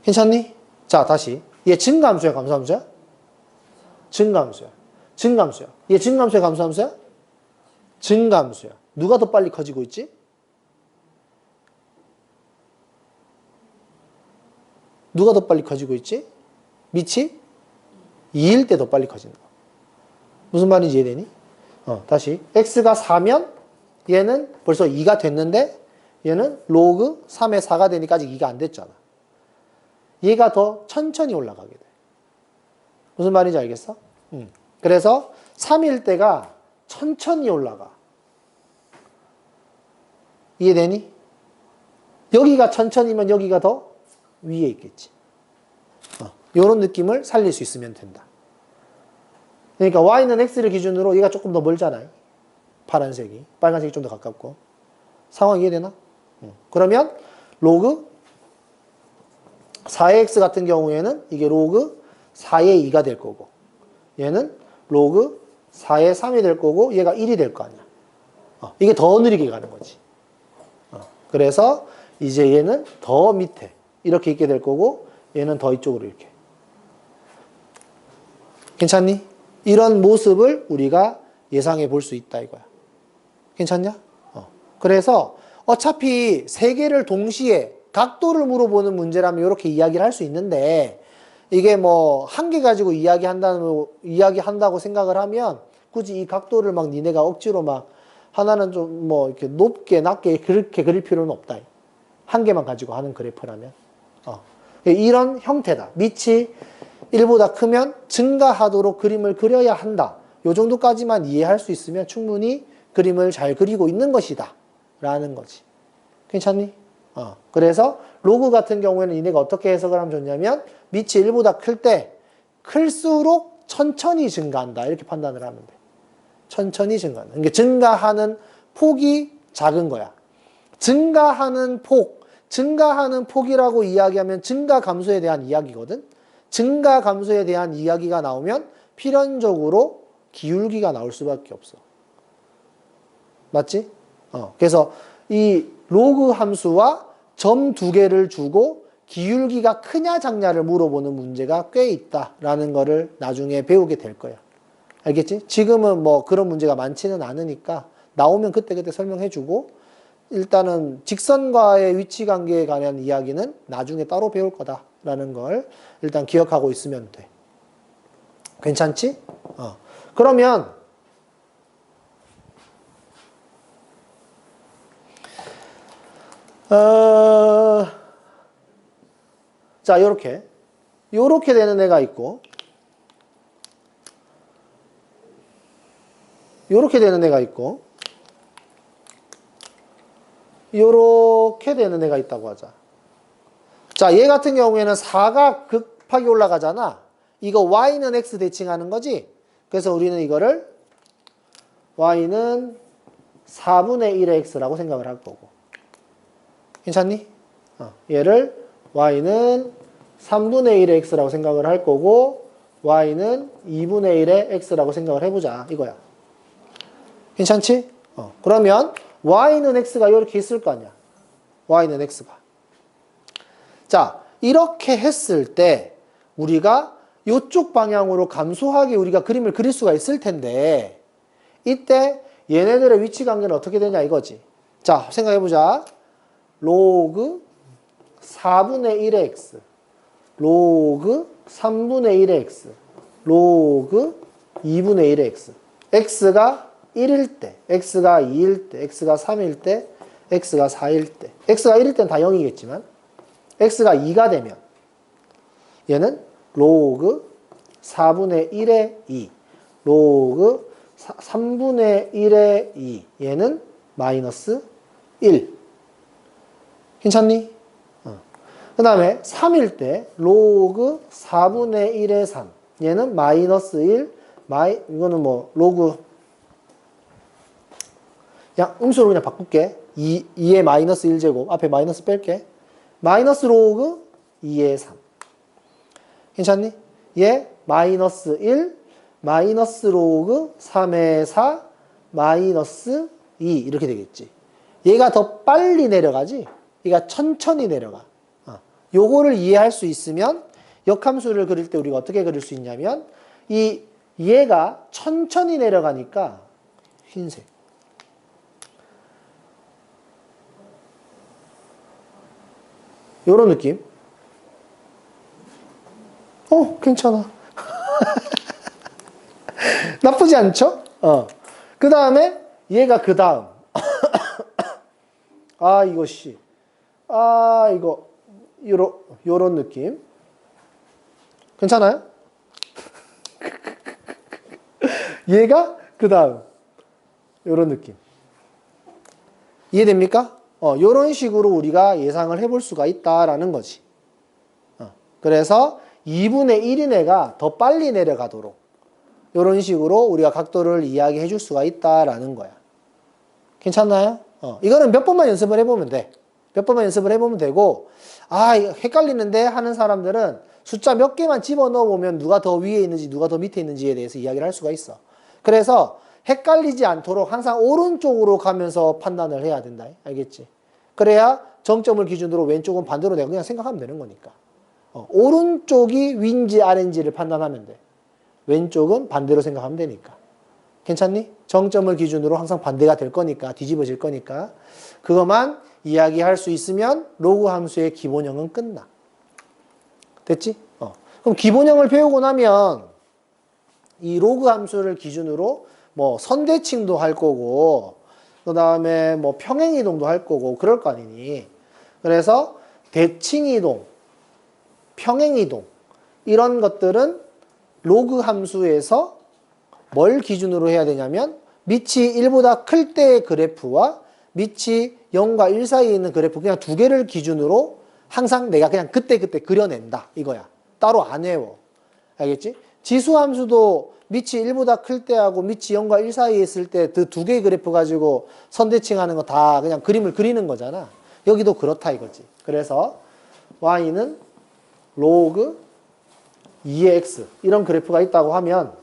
괜찮니? 자 다시 얘 증가함수야 감소함수야? 증가함수야. 증가함수야. 얘 증가함수야 감소함수야? 증가함수야. 누가 더 빨리 커지고 있지? 누가 더 빨리 커지고 있지? 밑이 2일 때 더 빨리 커지는 거. 무슨 말인지 이해되니? 다시 x가 4면 얘는 벌써 2가 됐는데 얘는 로그 3의 4가 되니까 아직 2가 안 됐잖아. 얘가 더 천천히 올라가게 돼. 무슨 말인지 알겠어? 그래서 3일 때가 천천히 올라가. 이해되니? 여기가 천천히면 여기가 더 위에 있겠지. 이런 느낌을 살릴 수 있으면 된다. 그러니까 y는 x를 기준으로 얘가 조금 더 멀잖아요. 파란색이. 빨간색이 좀 더 가깝고. 상황 이해되나? 그러면 로그 4의 x 같은 경우에는 이게 로그 4의 2가 될 거고, 얘는 로그 4의 3이 될 거고, 얘가 1이 될 거 아니야. 이게 더 느리게 가는 거지. 그래서 이제 얘는 더 밑에 이렇게 있게 될 거고, 얘는 더 이쪽으로 이렇게. 괜찮니? 이런 모습을 우리가 예상해 볼 수 있다 이거야. 괜찮냐? 그래서 어차피 세 개를 동시에 각도를 물어보는 문제라면 이렇게 이야기를 할 수 있는데, 이게 뭐 한 개 가지고 이야기한다고 생각을 하면 굳이 이 각도를 막 니네가 억지로 막 하나는 좀 뭐 이렇게 높게 낮게 그렇게 그릴 필요는 없다. 한 개만 가지고 하는 그래프라면. 이런 형태다. 밑이 1보다 크면 증가하도록 그림을 그려야 한다. 요 정도까지만 이해할 수 있으면 충분히 그림을 잘 그리고 있는 것이다 라는 거지. 괜찮니? 그래서 로그 같은 경우에는 이네가 어떻게 해석을 하면 좋냐면 밑이 1보다 클 때 클수록 천천히 증가한다 이렇게 판단을 하면 돼. 천천히 증가한다. 그러니까 증가하는 폭이 작은 거야. 증가하는 폭이라고 이야기하면 증가 감소에 대한 이야기거든. 증가 감소에 대한 이야기가 나오면 필연적으로 기울기가 나올 수밖에 없어. 맞지? 그래서 이 로그 함수와 점 두 개를 주고 기울기가 크냐 작냐를 물어보는 문제가 꽤 있다라는 거를 나중에 배우게 될 거야. 알겠지? 지금은 뭐 그런 문제가 많지는 않으니까 나오면 그때그때 설명해주고, 일단은 직선과의 위치 관계에 관한 이야기는 나중에 따로 배울 거다라는 걸 일단 기억하고 있으면 돼. 괜찮지? 그러면 자, 요렇게 되는 애가 있고, 요렇게 되는 애가 있고, 요렇게 되는 애가 있다고 하자. 자, 얘 같은 경우에는 4가 급하게 올라가잖아. 이거 y는 x 대칭하는 거지. 그래서 우리는 이거를 y는 4분의 1의 x라고 생각을 할 거고. 괜찮니? 얘를 y는 3분의 1의 x라고 생각을 할 거고, y는 2분의 1의 x라고 생각을 해보자 이거야. 괜찮지? 그러면 y는 x가 이렇게 있을 거 아니야. y는 x가. 자, 이렇게 했을 때 우리가 이쪽 방향으로 감소하게 우리가 그림을 그릴 수가 있을 텐데, 이때 얘네들의 위치 관계는 어떻게 되냐 이거지. 자, 생각해보자. 로그 4분의 1의 x, 로그 3분의 1의 x, 로그 2분의 1의 x. x가 1일 때, x가 2일 때, x가 3일 때, x가 4일 때. x가 1일 때는 다 0이겠지만 x가 2가 되면 얘는 로그 4분의 1의 2, 로그 3분의 1의 2, 얘는 마이너스 1. 괜찮니? 그 다음에 3일 때 로그 4분의 1의 3, 얘는 마이너스 1, 이거는 뭐 로그, 그냥 음수로 그냥 바꿀게. 2의 마이너스 1제곱, 앞에 마이너스 뺄게. 마이너스 로그 2의 3. 괜찮니? 얘 마이너스 1, 마이너스 로그 3의 4, 마이너스 2 이렇게 되겠지. 얘가 더 빨리 내려가지? 얘가 천천히 내려가. 요거를 이해할 수 있으면 역함수를 그릴 때 우리가 어떻게 그릴 수 있냐면, 얘가 천천히 내려가니까 흰색. 요런 느낌. 괜찮아. 나쁘지 않죠? 그 다음에 얘가 그 다음. 아, 이거 C. 아, 이거, 요런 느낌. 괜찮아요? 얘가 그 다음 요런 느낌. 이해됩니까? 요런 식으로 우리가 예상을 해볼 수가 있다라는 거지. 그래서 2분의 1인 애가 더 빨리 내려가도록 요런 식으로 우리가 각도를 이야기해 줄 수가 있다라는 거야. 괜찮나요? 이거는 몇 번만 연습을 해보면 돼. 몇 번만 연습을 해보면 되고, 아, 이거 헷갈리는데 하는 사람들은 숫자 몇 개만 집어넣어 보면 누가 더 위에 있는지 누가 더 밑에 있는지에 대해서 이야기를 할 수가 있어. 그래서 헷갈리지 않도록 항상 오른쪽으로 가면서 판단을 해야 된다. 알겠지? 그래야 정점을 기준으로 왼쪽은 반대로 내가 그냥 생각하면 되는 거니까. 오른쪽이 위인지 아래인지를 판단하면 돼. 왼쪽은 반대로 생각하면 되니까. 괜찮니? 정점을 기준으로 항상 반대가 될 거니까, 뒤집어질 거니까. 그것만 이야기할 수 있으면 로그 함수의 기본형은 끝나. 됐지? 그럼 기본형을 배우고 나면 이 로그 함수를 기준으로 뭐 선대칭도 할 거고, 그 다음에 뭐 평행이동도 할 거고, 그럴 거 아니니. 그래서 대칭이동, 평행이동, 이런 것들은 로그 함수에서 뭘 기준으로 해야 되냐면 밑이 1보다 클 때의 그래프와 밑이 0과 1 사이에 있는 그래프 그냥 두 개를 기준으로 항상 내가 그냥 그때그때 그려낸다 이거야. 따로 안 외워. 알겠지? 지수함수도 밑이 1보다 클 때하고 밑이 0과 1 사이에 있을 때 그 두 개의 그래프 가지고 선대칭하는 거 다 그냥 그림을 그리는 거잖아. 여기도 그렇다 이거지. 그래서 y는 로그 2의 x 이런 그래프가 있다고 하면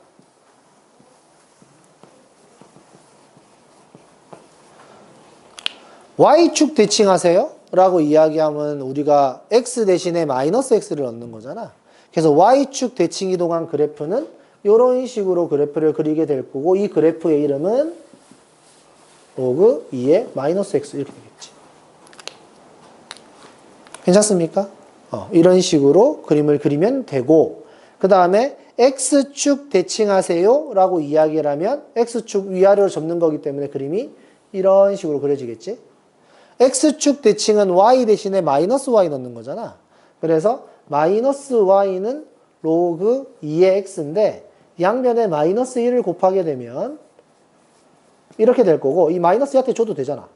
y축 대칭하세요? 라고 이야기하면 우리가 x 대신에 마이너스 x를 넣는 거잖아. 그래서 y축 대칭 이동한 그래프는 이런 식으로 그래프를 그리게 될 거고 이 그래프의 이름은 로그 2의 마이너스 x 이렇게 되겠지. 괜찮습니까? 이런 식으로 그림을 그리면 되고 그 다음에 x축 대칭하세요 라고 이야기를 하면 x축 위아래로 접는 거기 때문에 그림이 이런 식으로 그려지겠지. x축 대칭은 y 대신에 마이너스 y 넣는 거잖아. 그래서 마이너스 y는 로그 2의 x인데 양변에 마이너스 1을 곱하게 되면 이렇게 될 거고 이 마이너스 한테 줘도 되잖아.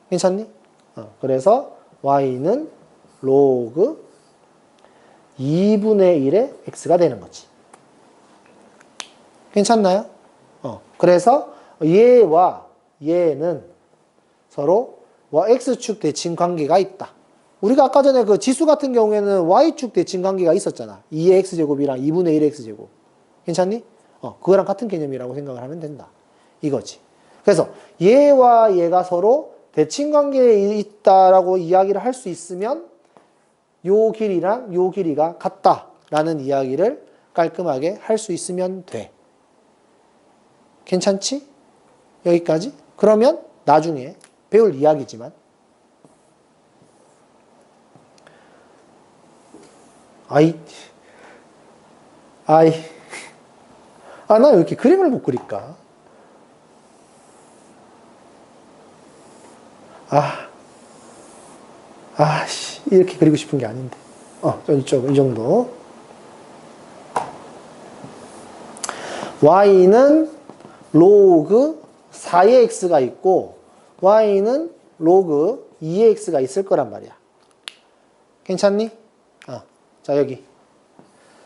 괜찮니? 그래서 y는 로그 2분의 1의 x가 되는 거지. 괜찮나요? 그래서 얘와 얘는 서로 x축 대칭 관계가 있다. 우리가 아까 전에 그 지수 같은 경우에는 y축 대칭 관계가 있었잖아. 2의 x제곱이랑 2분의 1의 x제곱. 괜찮니? 그거랑 같은 개념이라고 생각을 하면 된다. 이거지. 그래서 얘와 얘가 서로 대칭 관계에 있다라고 이야기를 할 수 있으면 요 길이랑 요 길이가 같다라는 이야기를 깔끔하게 할 수 있으면 돼. 괜찮지? 여기까지? 그러면 나중에 배울 이야기지만 나 왜 이렇게 그림을 못 그릴까? 이렇게 그리고 싶은 게 아닌데. 이 정도. y는 로그 4의 x가 있고, y는 로그 2의 x가 있을 거란 말이야. 괜찮니? 자, 여기.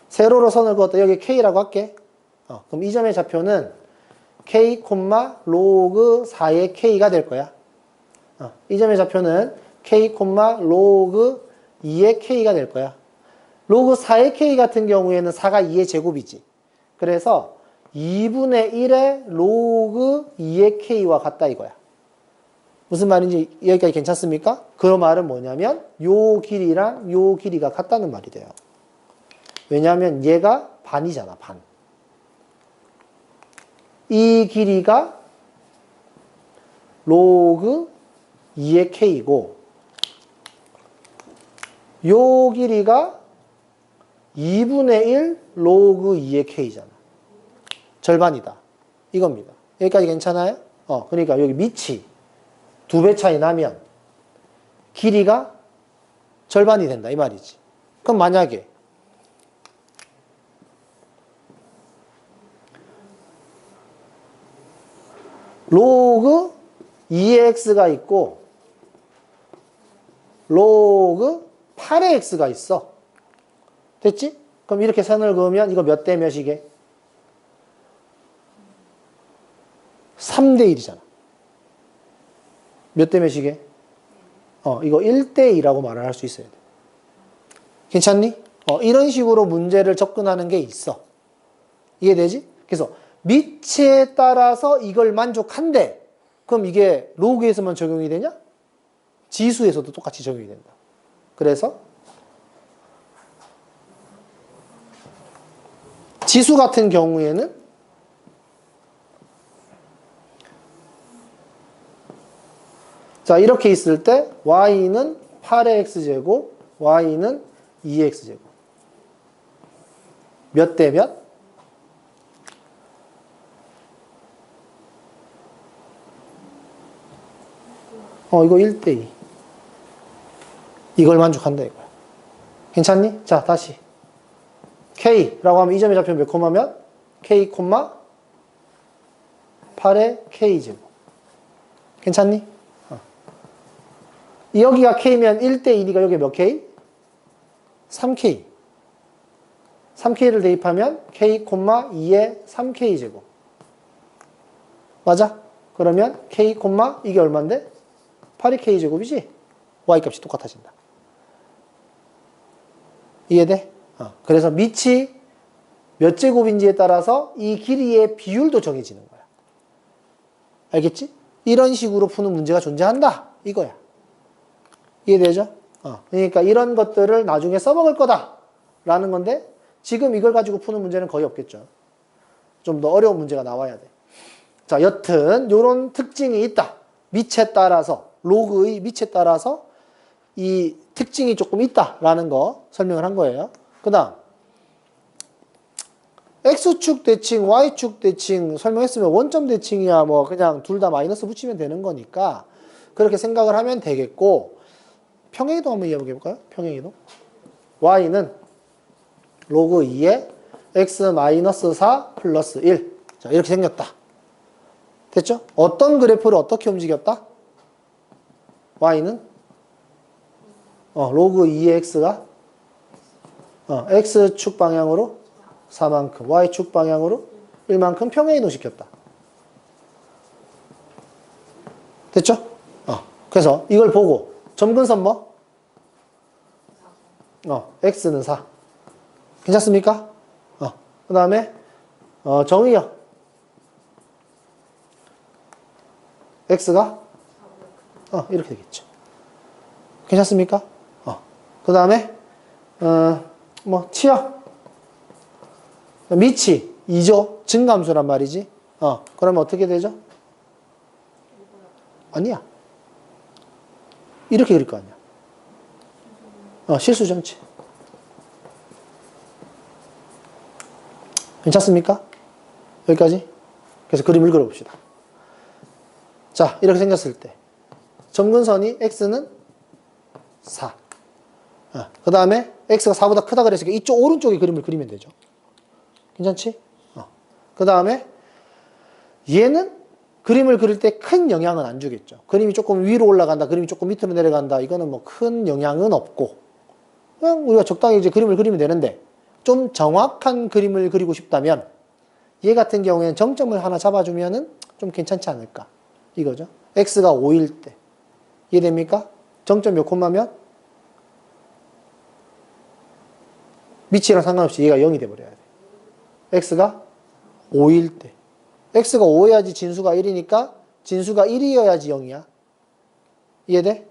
세로로 선을 그었다. 여기 k라고 할게. 그럼 이 점의 좌표는 k, 로그 4의 k가 될 거야. 이 점의 좌표는 k, 로그 2의 k가 될 거야. 로그 4의 k 같은 경우에는 4가 2의 제곱이지. 그래서 2분의 1의 로그 2의 k와 같다 이거야. 무슨 말인지 여기까지 괜찮습니까? 그 말은 뭐냐면 요 길이랑 요 길이가 같다는 말이 돼요. 왜냐하면 얘가 반이잖아, 반. 이 길이가 로그 2의 k이고 요 길이가 2분의 1 로그 2의 k잖아. 절반이다. 이겁니다. 여기까지 괜찮아요? 그러니까 여기 밑이 2배 차이 나면 길이가 절반이 된다 이 말이지. 그럼 만약에 로그 2의 x가 있고 로그 8의 x가 있어. 됐지? 그럼 이렇게 선을 그으면 이거 몇 대 몇이게? 3대 1이잖아. 몇 대 몇이게? 이거 1대 2라고 말을 할 수 있어야 돼. 괜찮니? 이런 식으로 문제를 접근하는 게 있어. 이해되지? 그래서 미치에 따라서 이걸 만족한대. 그럼 이게 로그에서만 적용이 되냐? 지수에서도 똑같이 적용이 된다. 그래서 지수 같은 경우에는 자 이렇게 있을 때 y는 8의 x제곱, y는 2의 x제곱. 몇 대 몇? 이거 1대 2. 이걸 만족한다 이거야. 괜찮니? 자, 다시. K라고 하면 이 점의 좌표 몇 콤마면? K, 8의 K제곱. 괜찮니? 여기가 K면 1대 1이가 여기 몇 K? 3K. 3K를 대입하면 K, 2의 3K제곱. 맞아? 그러면 K, 이게 얼만데? 8의 K제곱이지? Y값이 똑같아진다. 이해돼? 그래서 밑이 몇 제곱인지에 따라서 이 길이의 비율도 정해지는 거야. 알겠지? 이런 식으로 푸는 문제가 존재한다. 이거야. 이해되죠? 그러니까 이런 것들을 나중에 써먹을 거다. 라는 건데 지금 이걸 가지고 푸는 문제는 거의 없겠죠. 좀 더 어려운 문제가 나와야 돼. 자, 여튼 이런 특징이 있다. 밑에 따라서 로그의 밑에 따라서 이 특징이 조금 있다라는 거 설명을 한 거예요. 그 다음 X축 대칭, Y축 대칭 설명했으면 원점 대칭이야 뭐 그냥 둘 다 마이너스 붙이면 되는 거니까 그렇게 생각을 하면 되겠고 평행이동 한번 이해해 볼까요? 평행이동 Y는 로그 2에 X-4 플러스 1 자, 이렇게 생겼다. 됐죠? 어떤 그래프를 어떻게 움직였다? Y는 로그 2의 X가 X축 방향으로 4만큼, Y축 방향으로 1만큼 평행이동 시켰다. 됐죠? 그래서 이걸 보고 점근선 뭐? X는 4. 괜찮습니까? 그 다음에 정의역 X가 이렇게 되겠죠. 괜찮습니까? 그 다음에 뭐 치역 미치 2조 증감수란 말이지. 그러면 어떻게 되죠? 아니야. 이렇게 그릴 거 아니야. 실수전체. 괜찮습니까? 여기까지? 그래서 그림을 그려봅시다. 자, 이렇게 생겼을 때 점근선이 x는 4. 그 다음에 x가 4보다 크다 그랬으니까 이쪽 오른쪽에 그림을 그리면 되죠. 괜찮지? 그 다음에 얘는 그림을 그릴 때 큰 영향은 안 주겠죠. 그림이 조금 위로 올라간다, 그림이 조금 밑으로 내려간다, 이거는 뭐 큰 영향은 없고 그냥 우리가 적당히 이제 그림을 그리면 되는데 좀 정확한 그림을 그리고 싶다면 얘 같은 경우에는 정점을 하나 잡아주면은 좀 괜찮지 않을까 이거죠. x가 5일 때 이해됩니까? 정점 몇 콤마면 밑이랑 상관없이 얘가 0이 돼버려야 돼. x가 5일 때 x가 5여야지 진수가 1이니까 진수가 1이어야지 0이야. 이해돼?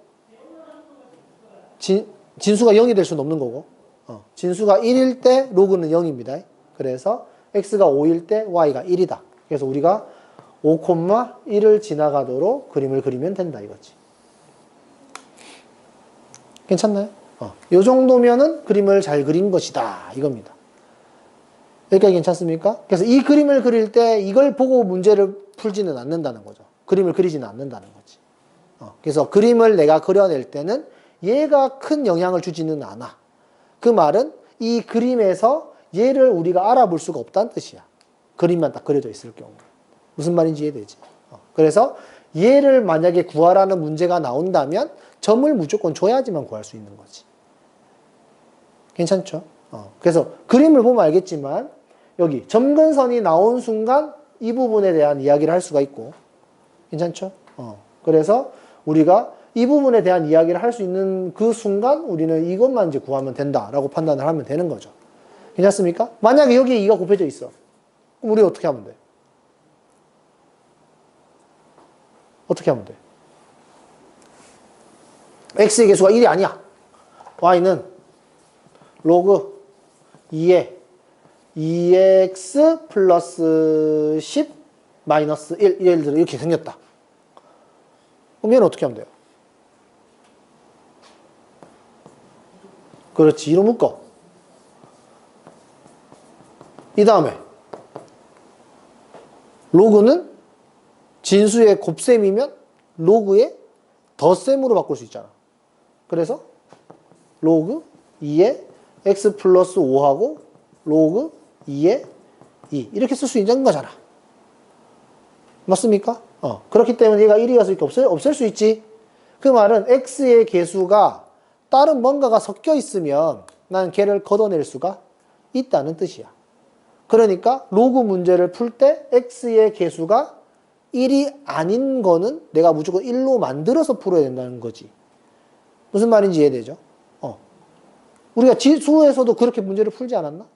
진수가 0이 될 수는 없는 거고 진수가 1일 때 로그는 0입니다. 그래서 x가 5일 때 y가 1이다. 그래서 우리가 5,1을 지나가도록 그림을 그리면 된다 이거지. 괜찮나요? 이 정도면은 그림을 잘 그린 것이다 이겁니다. 여기까지 괜찮습니까? 그래서 이 그림을 그릴 때 이걸 보고 문제를 풀지는 않는다는 거죠. 그림을 그리지는 않는다는 거지. 그래서 그림을 내가 그려낼 때는 얘가 큰 영향을 주지는 않아. 그 말은 이 그림에서 얘를 우리가 알아볼 수가 없다는 뜻이야. 그림만 딱 그려져 있을 경우. 무슨 말인지 이해되지? 그래서 얘를 만약에 구하라는 문제가 나온다면 점을 무조건 줘야지만 구할 수 있는 거지. 괜찮죠? 그래서 그림을 보면 알겠지만 여기 점근선이 나온 순간 이 부분에 대한 이야기를 할 수가 있고, 괜찮죠? 그래서 우리가 이 부분에 대한 이야기를 할 수 있는 그 순간 우리는 이것만 이제 구하면 된다라고 판단을 하면 되는 거죠. 괜찮습니까? 만약에 여기에 2가 곱해져 있어. 그럼 우리 어떻게 하면 돼? 어떻게 하면 돼? x의 개수가 1이 아니야. y는 로그 2에 2x 플러스 10 마이너스 1. 예를 들어 이렇게 생겼다. 그럼 얘는 어떻게 하면 돼요? 그렇지. 2로 묶어. 이 다음에 로그는 진수의 곱셈이면 로그의 덧셈으로 바꿀 수 있잖아. 그래서 로그 2에 x 플러스 5하고 로그 2에 2 이렇게 쓸 수 있는 거잖아. 맞습니까? 그렇기 때문에 얘가 1이어서 이렇게 없앨 수 있지. 그 말은 x의 개수가 다른 뭔가가 섞여 있으면 난 걔를 걷어낼 수가 있다는 뜻이야. 그러니까 로그 문제를 풀 때 x의 개수가 1이 아닌 거는 내가 무조건 1로 만들어서 풀어야 된다는 거지. 무슨 말인지 이해되죠? 우리가 지수에서도 그렇게 문제를 풀지 않았나?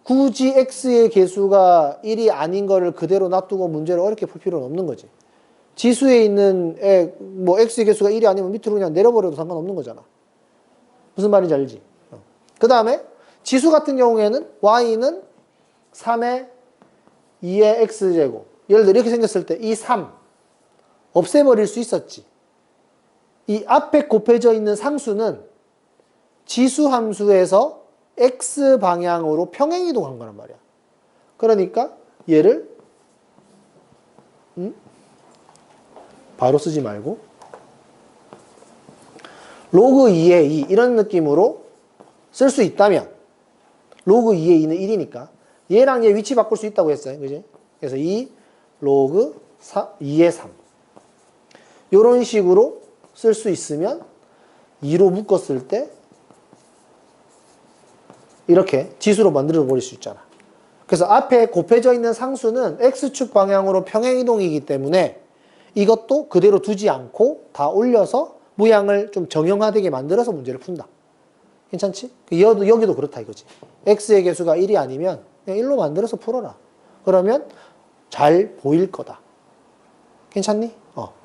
굳이 x의 개수가 1이 아닌 거를 그대로 놔두고 문제를 어렵게 풀 필요는 없는 거지. 지수에 있는 뭐 x의 개수가 1이 아니면 밑으로 그냥 내려버려도 상관없는 거잖아. 무슨 말인지 알지? 그 다음에 지수 같은 경우에는 y는 3의 2의 x제곱. 예를 들어 이렇게 생겼을 때 이 3 없애버릴 수 있었지. 이 앞에 곱해져 있는 상수는 지수 함수에서 x 방향으로 평행이동한 거란 말이야. 그러니까 얘를 바로 쓰지 말고 로그 2의 2 이런 느낌으로 쓸 수 있다면 로그 2의 2는 1이니까 얘랑 얘 위치 바꿀 수 있다고 했어요. 그지? 그래서 2 로그 2의 3 이런 식으로 쓸 수 있으면 2로 묶었을 때 이렇게 지수로 만들어 버릴 수 있잖아. 그래서 앞에 곱해져 있는 상수는 x축 방향으로 평행이동이기 때문에 이것도 그대로 두지 않고 다 올려서 모양을 좀 정형화되게 만들어서 문제를 푼다. 괜찮지? 여기도 그렇다 이거지. x의 개수가 1이 아니면 그냥 1로 만들어서 풀어라. 그러면 잘 보일 거다. 괜찮니?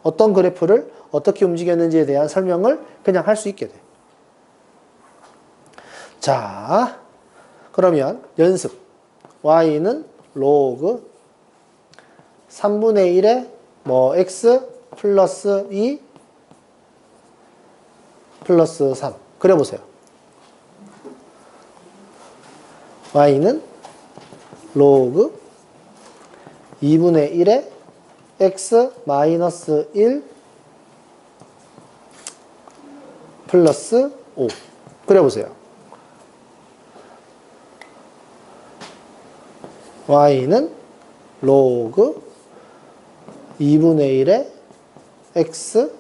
어떤 그래프를 어떻게 움직였는지에 대한 설명을 그냥 할 수 있게 돼. 자, 그러면 연습. y는 로그 3분의 1에 뭐 x 플러스 2 플러스 3 그려보세요. y는 로그 2분의 1에 x 마이너스 1 플러스 5 그려보세요. y는 로그 2분의 1에 x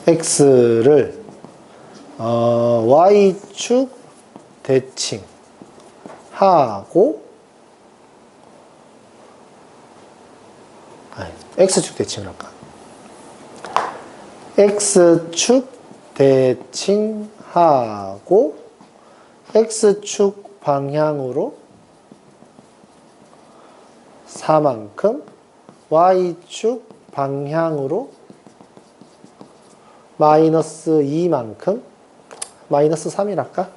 x를 y축 대칭하고 x축 대칭을 할까? x축 대칭하고 x축 방향으로 4만큼 y축 방향으로 마이너스 2만큼 마이너스 3이랄까?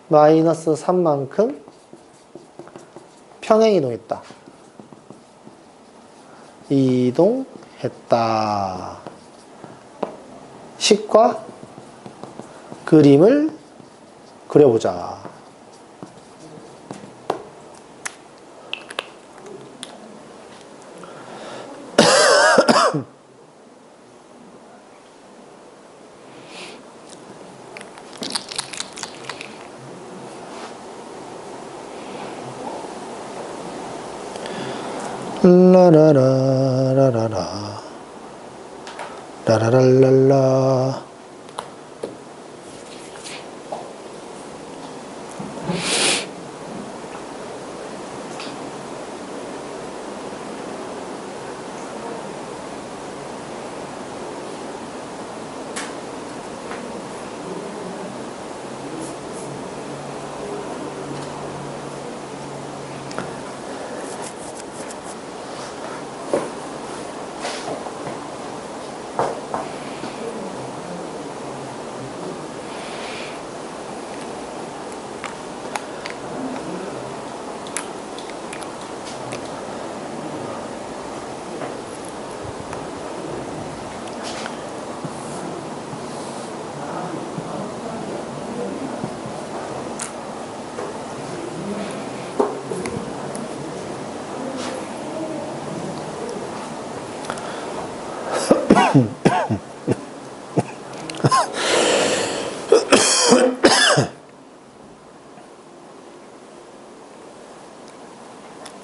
마이너스 3만큼 평행이동했다. 이동했다. 식과 그림을 그려보자. 라라라라라라 라라랄랄라.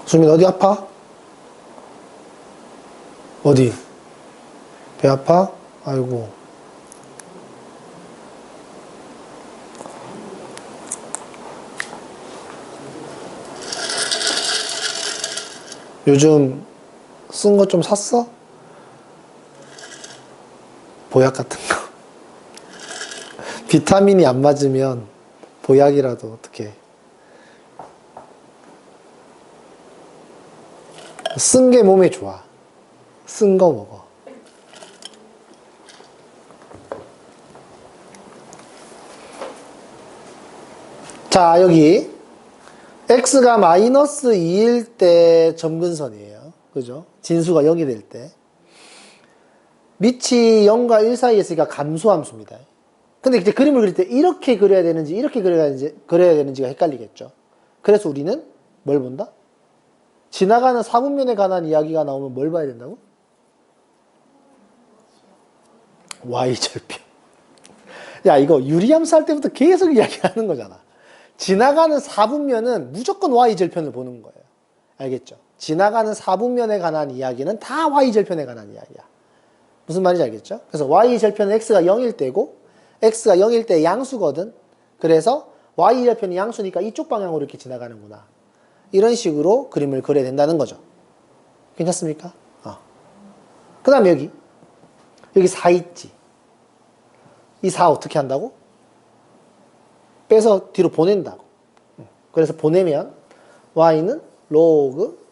수민 어디 아파? 어디? 배 아파? 아이고. 요즘 쓴 거 좀 샀어? 보약 같은 거. 비타민이 안 맞으면 보약이라도 어떻게. 쓴 게 몸에 좋아. 쓴 거 먹어. 자, 여기 x가 마이너스 2일 때 점근선이에요. 그죠? 진수가 0이 될 때. 밑이 0과 1 사이에 있으니까 감소함수입니다. 근데 이제 그림을 그릴 때 이렇게 그려야 되는지 이렇게 그려야 되는지가 헷갈리겠죠. 그래서 우리는 뭘 본다? 지나가는 사분면에 관한 이야기가 나오면 뭘 봐야 된다고? Y절편. 야, 이거 유리함수 할 때부터 계속 이야기하는 거잖아. 지나가는 사분면은 무조건 Y절편을 보는 거예요. 알겠죠? 지나가는 사분면에 관한 이야기는 다 Y절편에 관한 이야기야. 무슨 말인지 알겠죠? 그래서 Y절편은 X가 0일 때고 X가 0일 때 양수거든. 그래서 Y절편이 양수니까 이쪽 방향으로 이렇게 지나가는구나. 이런 식으로 그림을 그려야 된다는 거죠. 괜찮습니까? 그 다음에 여기 4 있지. 이 4 어떻게 한다고? 빼서 뒤로 보낸다고. 그래서 보내면 y는 로그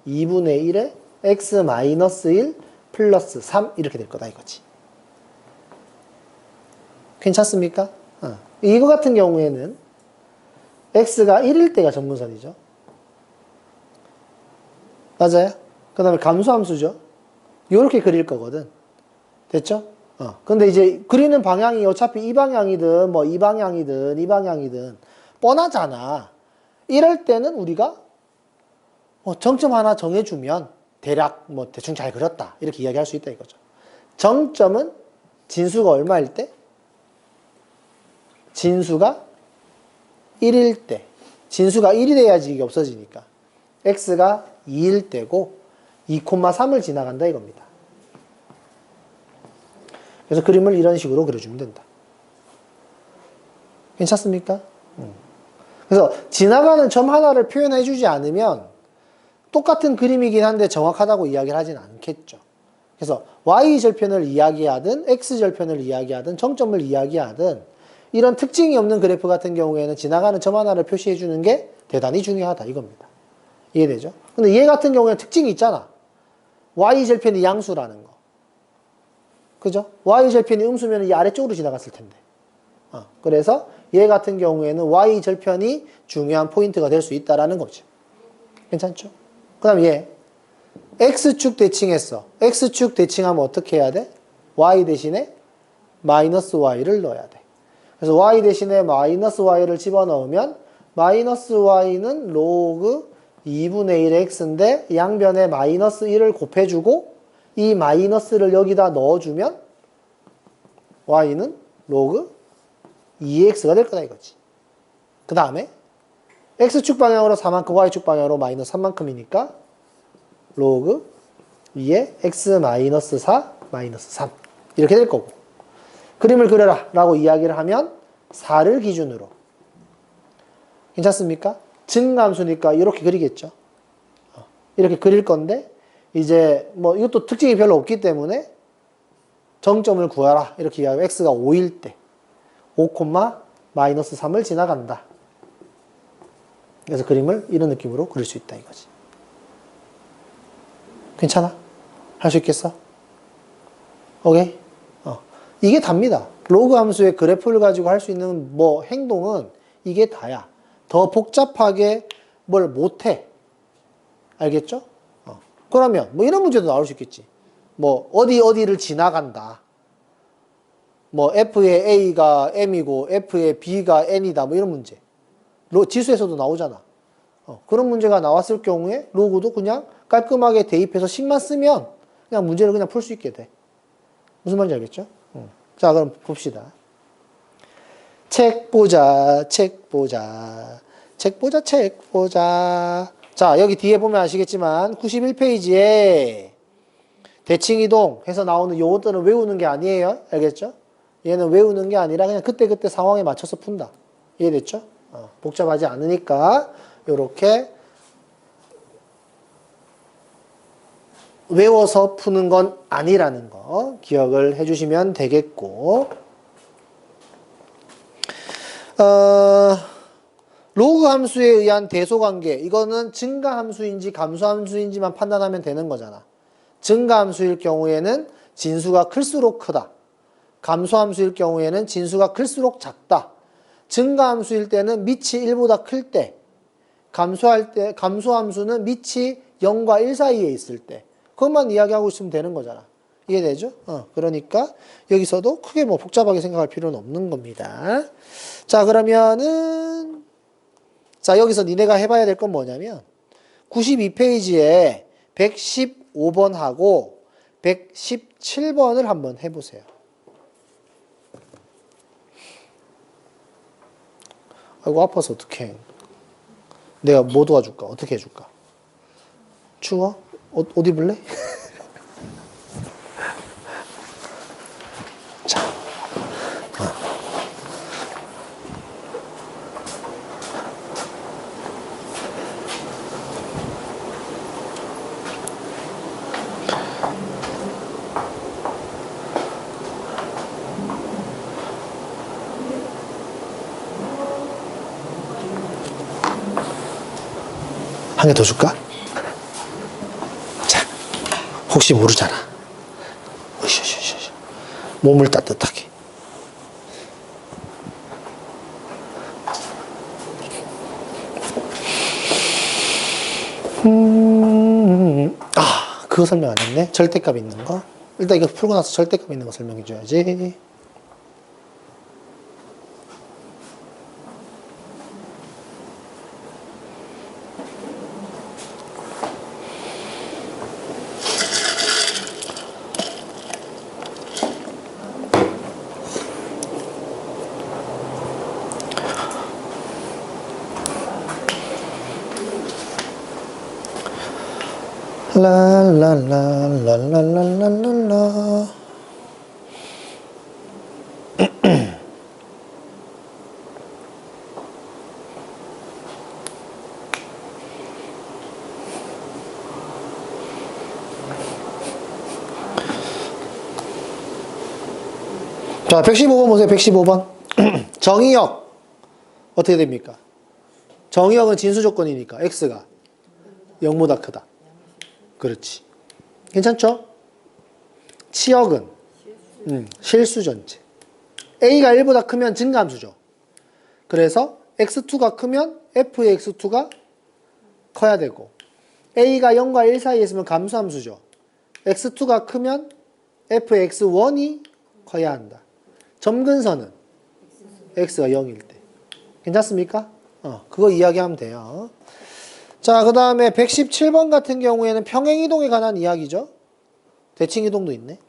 2분의 1에 x 마이너스 1 플러스 3 이렇게 될 거다 이거지. 괜찮습니까? 이거 같은 경우에는 x가 1일 때가 점근선이죠. 맞아요? 그 다음에 감소함수죠. 요렇게 그릴 거거든. 됐죠? 근데 이제 그리는 방향이 어차피 이 방향이든 뭐 이 방향이든 이 방향이든 뻔하잖아. 이럴 때는 우리가 정점 하나 정해주면 대략 뭐 대충 잘 그렸다 이렇게 이야기할 수 있다 이거죠. 정점은 진수가 얼마일 때? 진수가 1일 때. 진수가 1이 돼야지 이게 없어지니까. x가 2일 때고 2,3을 지나간다 이겁니다. 그래서 그림을 이런 식으로 그려주면 된다. 괜찮습니까? 그래서 지나가는 점 하나를 표현해 주지 않으면 똑같은 그림이긴 한데 정확하다고 이야기를 하진 않겠죠. 그래서 Y절편을 이야기하든 X절편을 이야기하든 정점을 이야기하든 이런 특징이 없는 그래프 같은 경우에는 지나가는 점 하나를 표시해 주는 게 대단히 중요하다 이겁니다. 이해되죠? 근데 얘 같은 경우에는 특징이 있잖아. Y절편이 양수라는 거. 그죠? Y절편이 음수면 이 아래쪽으로 지나갔을 텐데. 그래서 얘 같은 경우에는 Y절편이 중요한 포인트가 될 수 있다라는 거죠. 괜찮죠? 그 다음 얘. X축 대칭했어. X축 대칭하면 어떻게 해야 돼? Y 대신에 마이너스 Y를 넣어야 돼. 그래서 Y 대신에 마이너스 Y를 집어넣으면 마이너스 Y는 로그 2분의 1의 X인데 양변에 마이너스 1을 곱해주고 이 마이너스를 여기다 넣어주면 Y는 로그 2x가 될 거다 이거지. 그 다음에 X축 방향으로 4만큼, Y축 방향으로 마이너스 3만큼이니까 로그 2에 x 마이너스 4 마이너스 3 이렇게 될 거고 그림을 그려라 라고 이야기를 하면 4를 기준으로 괜찮습니까? 증감수니까 이렇게 그리겠죠. 이렇게 그릴 건데 이제 뭐 이것도 특징이 별로 없기 때문에 정점을 구하라 이렇게 이야기하면 x가 5일 때 5, 마이너스 3을 지나간다. 그래서 그림을 이런 느낌으로 그릴 수 있다 이거지. 괜찮아? 할 수 있겠어? 오케이? 이게 답니다. 로그 함수의 그래프를 가지고 할 수 있는 뭐 행동은 이게 다야. 더 복잡하게 뭘 못해. 알겠죠? 그러면 뭐 이런 문제도 나올 수 있겠지. 뭐 어디를 지나간다. 뭐 F의 A가 M이고 F의 B가 N이다. 뭐 이런 문제. 지수에서도 나오잖아. 그런 문제가 나왔을 경우에 로그도 그냥 깔끔하게 대입해서 식만 쓰면 그냥 문제를 그냥 풀 수 있게 돼. 무슨 말인지 알겠죠? 자, 그럼 봅시다. 책 보자. 자, 여기 뒤에 보면 아시겠지만 91페이지에 대칭이동 해서 나오는 요것들은 외우는 게 아니에요. 알겠죠? 얘는 외우는 게 아니라 그냥 그때그때 상황에 맞춰서 푼다. 이해됐죠? 복잡하지 않으니까 요렇게 외워서 푸는 건 아니라는 거 기억을 해주시면 되겠고 로그 함수에 의한 대소관계 이거는 증가함수인지 감소함수인지만 판단하면 되는 거잖아. 증가함수일 경우에는 진수가 클수록 크다. 감소함수일 경우에는 진수가 클수록 작다. 증가함수일 때는 밑이 1보다 클 때, 감소함수는 밑이 0과 1 사이에 있을 때, 그것만 이야기하고 있으면 되는 거잖아. 이해되죠? 그러니까 여기서도 크게 뭐 복잡하게 생각할 필요는 없는 겁니다. 자, 그러면은, 자, 여기서 니네가 해봐야 될 건 뭐냐면, 92페이지에 115번하고 117번을 한번 해보세요. 아이고 아파서 어떡해. 내가 뭐 도와줄까? 어떻게 해줄까? 추워? 옷 입을래? 자, 한 개 더 줄까? 자, 혹시 모르잖아. 으쌰. 몸을 따뜻하게. 그거 설명 안 했네. 절대값 있는 거. 일단 이거 풀고 나서 절대값 있는 거 설명해 줘야지. 랄랄랄랄랄랄랄라. 자, 115번 보세요. 115번. 정의역 어떻게 됩니까? 정의역은 진수 조건이니까 x가 0보다 크다. 그렇지. 괜찮죠? 치역은 실수 전체. a가 1보다 크면 증가함수죠. 그래서 x2가 크면 f의 x2가 커야 되고 a가 0과 1 사이에 있으면 감소함수죠. x2가 크면 f의 x1이 커야 한다. 점근선은 x가 0일 때. 괜찮습니까? 그거 이야기하면 돼요. 자, 그 다음에 117번 같은 경우에는 평행이동에 관한 이야기죠. 대칭이동도 있네.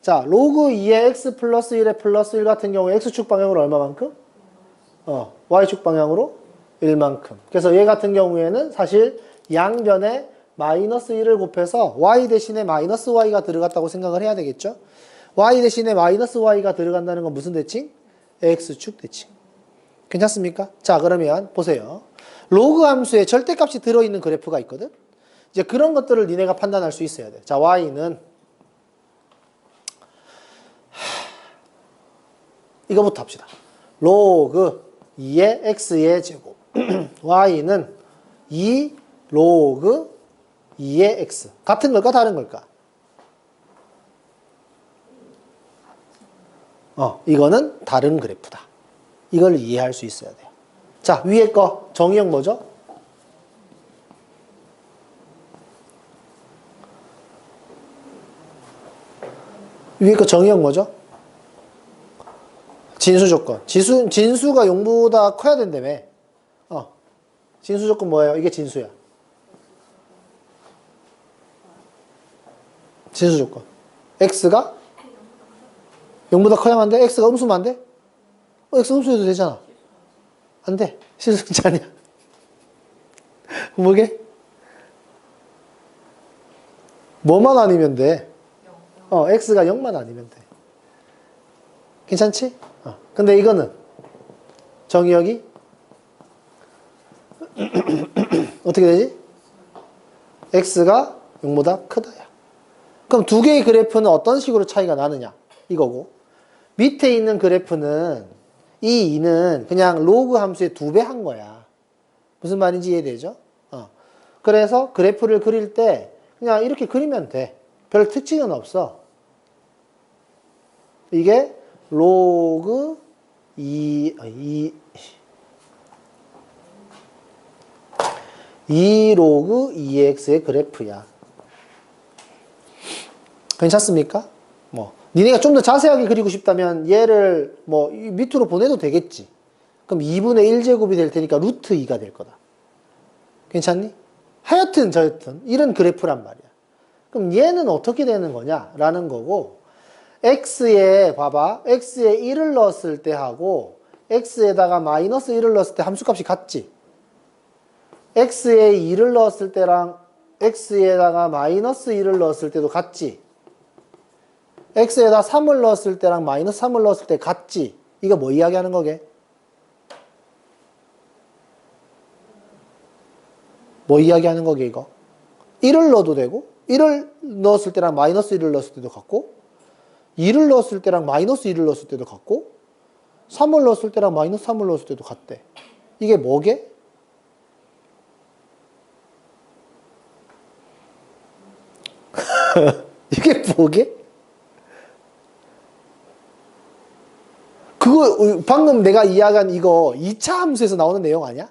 자, 로그 2의 x 플러스 1의 플러스 1 같은 경우에 x축 방향으로 얼마만큼? y축 방향으로 1만큼. 그래서 얘 같은 경우에는 사실 양변에 마이너스 1을 곱해서 y 대신에 마이너스 y가 들어갔다고 생각을 해야 되겠죠? y 대신에 마이너스 y가 들어간다는 건 무슨 대칭? x축 대칭. 괜찮습니까? 자, 그러면 보세요. 로그 함수에 절대값이 들어있는 그래프가 있거든? 이제 그런 것들을 니네가 판단할 수 있어야 돼. 자, y는 이거부터 합시다. 로그 2의 x의 제곱 y는 2 로그 2의 x. 같은 걸까 다른 걸까? 이거는 다른 그래프다. 이걸 이해할 수 있어야 돼요. 자, 위에 거 정의형 뭐죠? 위에 거 정의형 뭐죠? 진수 조건. 진수가 0보다 커야 된다며. 진수 조건 뭐예요? 이게 진수야. 진수 조건. x가 0보다 커야만 돼? x가 음수면 안 돼? x 음수해도 되잖아. 안 돼. 실수자 아니야. 뭐게? 뭐만 아니면 돼? x가 0만 아니면 돼. 괜찮지? 근데 이거는 정의역이 어떻게 되지? x가 0보다 크다야. 그럼 두 개의 그래프는 어떤 식으로 차이가 나느냐? 이거고. 밑에 있는 그래프는 이 2는 그냥 로그 함수의 2배 한 거야. 무슨 말인지 이해되죠? 그래서 그래프를 그릴 때 그냥 이렇게 그리면 돼. 별 특징은 없어. 이게 로그 2 로그 2x의 그래프야. 괜찮습니까? 니네가 좀 더 자세하게 그리고 싶다면 얘를 밑으로 보내도 되겠지. 그럼 2분의 1제곱이 될 테니까 루트 2가 될 거다. 괜찮니? 하여튼 저여튼 이런 그래프란 말이야. 그럼 얘는 어떻게 되는 거냐? 라는 거고, x에 봐봐. x에 1을 넣었을 때 하고 x에다가 마이너스 1을 넣었을 때 함수값이 같지? x에 2를 넣었을 때랑 x에다가 마이너스 1을 넣었을 때도 같지? x에다 3을 넣었을 때랑 마이너스 3을 넣었을 때 같지? 이거 뭐 이야기하는 거게? 뭐 이야기하는 거게 이거? 1을 넣어도 되고 1을 넣었을 때랑 마이너스 1을 넣었을 때도 같고 2를 넣었을 때랑 마이너스 1을 넣었을 때도 같고 3을 넣었을 때랑 마이너스 3을 넣었을 때도 같대. 이게 뭐게? 이게 뭐게? 그거 방금 내가 이야기한 이거 2차 함수에서 나오는 내용 아니야?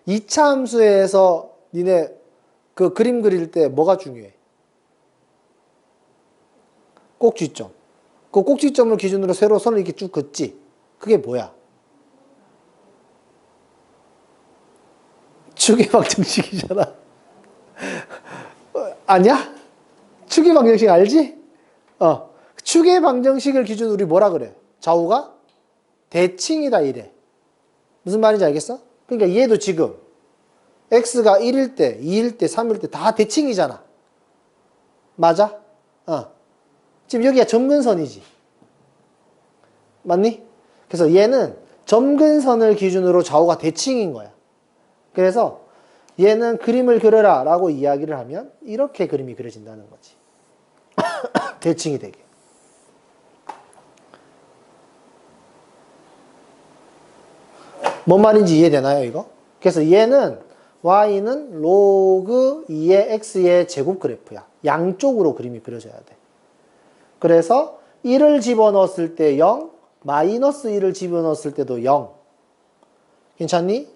2차 함수에서 니네 그 그림 그릴 때 뭐가 중요해? 꼭지점. 그 꼭지점을 기준으로 세로 선을 이렇게 쭉 긋지? 그게 뭐야? 축의 방정식이잖아. 아니야? 축의 방정식 알지? 축의 방정식을 기준으로 우리 뭐라 그래? 좌우가 대칭이다 이래. 무슨 말인지 알겠어? 그러니까 얘도 지금 x가 1일 때, 2일 때, 3일 때 다 대칭이잖아. 맞아? 지금 여기가 점근선이지. 맞니? 그래서 얘는 점근선을 기준으로 좌우가 대칭인 거야. 그래서 얘는 그림을 그려라 라고 이야기를 하면 이렇게 그림이 그려진다는 거지. 대칭이 되게. 뭔 말인지 이해되나요 이거? 그래서 얘는 y는 로그 2의 x의 제곱 그래프야. 양쪽으로 그림이 그려져야 돼. 그래서 1을 집어넣었을 때 0, 마이너스 1을 집어넣었을 때도 0. 괜찮니?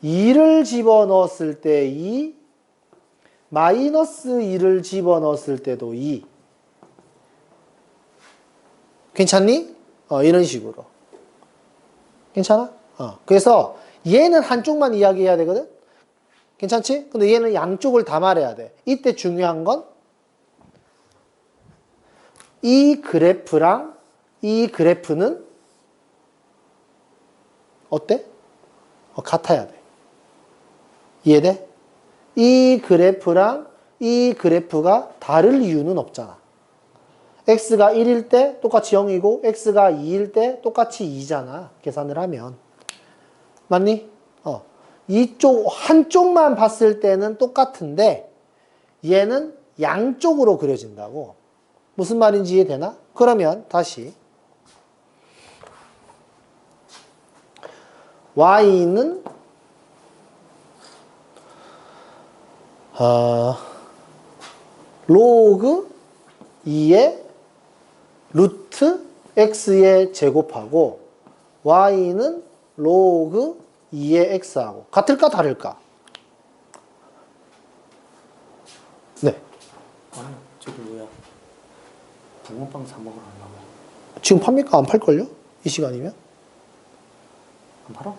2를 집어넣었을 때 2, 마이너스 1을 집어넣었을 때도 2. 괜찮니? 이런 식으로. 괜찮아? 그래서 얘는 한쪽만 이야기해야 되거든? 괜찮지? 근데 얘는 양쪽을 다 말해야 돼. 이때 중요한 건 이 그래프랑 이 그래프는 어때? 같아야 돼. 이해돼? 이 그래프랑 이 그래프가 다를 이유는 없잖아. x가 1일 때 똑같이 0이고 x가 2일 때 똑같이 2잖아. 계산을 하면. 맞니? 이쪽 한쪽만 봤을 때는 똑같은데 얘는 양쪽으로 그려진다고. 무슨 말인지 이해되나? 그러면 다시 y는 로그 2의 루트 x의 제곱하고 y는 로그 2의 x하고 같을까 다를까? 네. 아니, 저기 뭐야? 붕어빵 사 먹으러 안 나와. 지금 팝니까? 안 팔걸요? 이 시간이면? 안 팔아?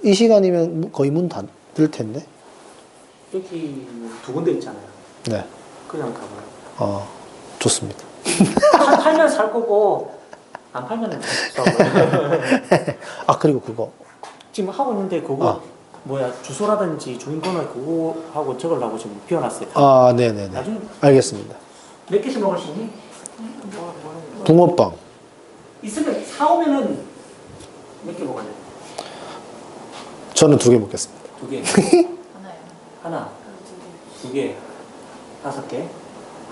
이 시간이면 거의 문 닫을 텐데. 여기 두 군데 있잖아요. 네. 그냥 가봐요. 좋습니다. 팔면 살 거고 안 팔면 사. 그리고 그거. 지금 하고 있는데 그거 뭐야 주소라든지 주민번호 그거 하고 적으려고 지금 비워놨어요. 네네네. 나중에 알겠습니다. 몇 개씩 먹을 수 있니? 붕어빵. 있으면 사오면은 몇 개 먹어야 돼? 저는 2개 먹겠습니다. 2개. 하나요. 하나, 2개, 5개.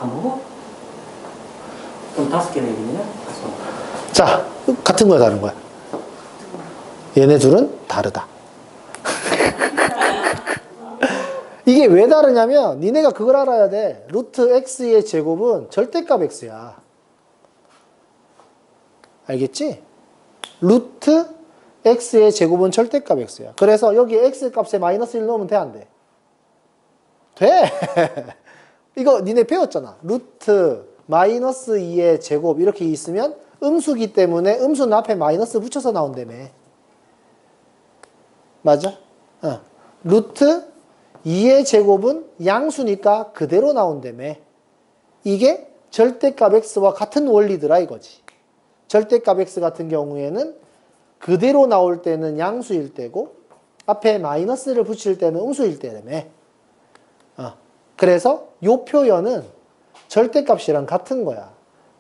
안 먹어? 그럼 5개 내기냐? 자, 같은 거야, 다른 거야? 얘네 둘은 다르다. 이게 왜 다르냐면 니네가 그걸 알아야 돼. 루트 x의 제곱은 절대값 x야. 알겠지? 루트 x의 제곱은 절대값 x야. 그래서 여기 x 값에 마이너스 1 넣으면 돼, 안 돼? 돼! 이거 니네 배웠잖아. 루트 마이너스 2의 제곱 이렇게 있으면 음수기 때문에 음수는 앞에 마이너스 붙여서 나온다며. 맞아? 루트 2의 제곱은 양수니까 그대로 나온다며. 이게 절대값 x와 같은 원리더라 이거지. 절대값 x 같은 경우에는 그대로 나올 때는 양수일 때고 앞에 마이너스를 붙일 때는 음수일 때라며. 그래서 요 표현은 절대값이랑 같은 거야.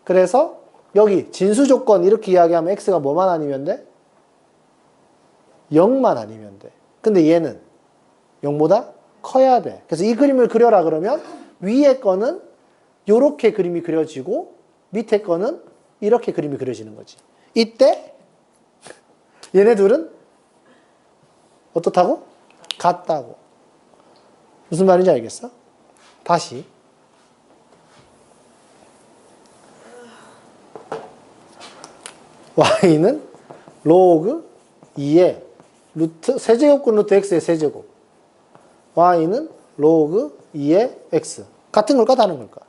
그래서 여기 진수조건 이렇게 이야기하면 x가 뭐만 아니면 돼? 0만 아니면 돼. 근데 얘는 0보다 커야 돼. 그래서 이 그림을 그려라 그러면 위에 거는 요렇게 그림이 그려지고 밑에 거는 이렇게 그림이 그려지는 거지. 이때 얘네 둘은 어떻다고? 같다고. 무슨 말인지 알겠어? 다시 y는 로그 2의 루트 세제곱분 루트 x의 세제곱 y는 로그 2의 x 같은 걸까 다른 걸까?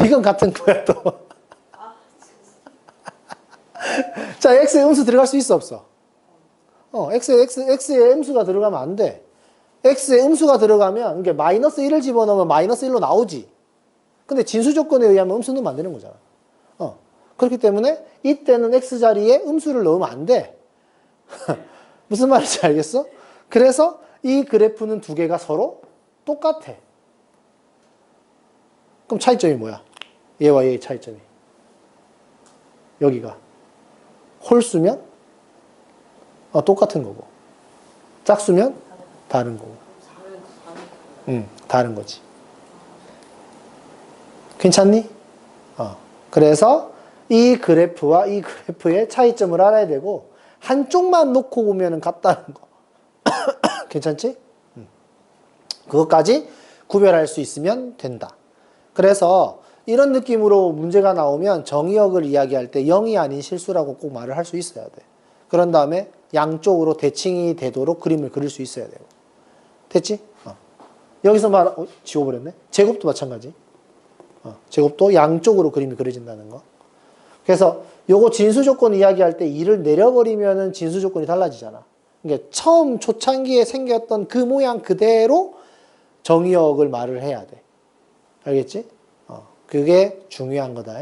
이건 같은 거야 또. 자, x의 음수 들어갈 수 있어 없어? x의 음수가 들어가면 안 돼. x의 음수가 들어가면 이게 마이너스 1을 집어넣으면 마이너스 1로 나오지. 근데 진수 조건에 의하면 음수 넣으면 안 되는 거잖아. 그렇기 때문에 이때는 x 자리에 음수를 넣으면 안 돼. 무슨 말인지 알겠어? 그래서 이 그래프는 두 개가 서로 똑같아. 그럼 차이점이 뭐야? 얘와 얘의 차이점이. 여기가 홀수면 똑같은 거고 짝수면 다른 거고. 다른 거지. 괜찮니? 그래서 이 그래프와 이 그래프의 차이점을 알아야 되고 한쪽만 놓고 보면 같다는 거. 괜찮지? 그것까지 구별할 수 있으면 된다. 그래서 이런 느낌으로 문제가 나오면 정의역을 이야기할 때 0이 아닌 실수라고 꼭 말을 할 수 있어야 돼. 그런 다음에 양쪽으로 대칭이 되도록 그림을 그릴 수 있어야 되고. 됐지? 여기서 지워버렸네. 제곱도 마찬가지. 제곱도 양쪽으로 그림이 그려진다는 거. 그래서 요거 진수 조건 이야기할 때 2를 내려버리면은 진수 조건이 달라지잖아. 그러니까 처음 초창기에 생겼던 그 모양 그대로 정의역을 말을 해야 돼. 알겠지? 그게 중요한 거다.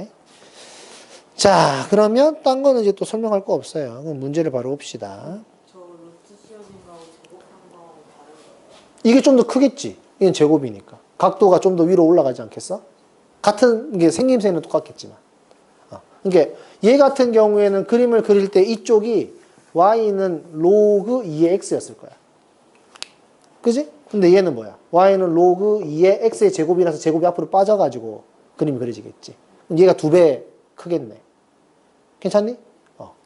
자, 그러면 딴 거는 이제 또 설명할 거 없어요. 그럼 문제를 바로 봅시다. 저 루트 씌워진 거하고 이게 좀 더 크겠지. 이건 제곱이니까. 각도가 좀 더 위로 올라가지 않겠어? 같은 게 생김새는 똑같겠지만. 그러니까 얘 같은 경우에는 그림을 그릴 때 이쪽이 y는 로그 2의 x였을 거야. 그지? 근데 얘는 뭐야? y는 로그 2의 x의 제곱이라서 제곱이 앞으로 빠져가지고 그림이 그려지겠지. 얘가 2배 크겠네. 괜찮니?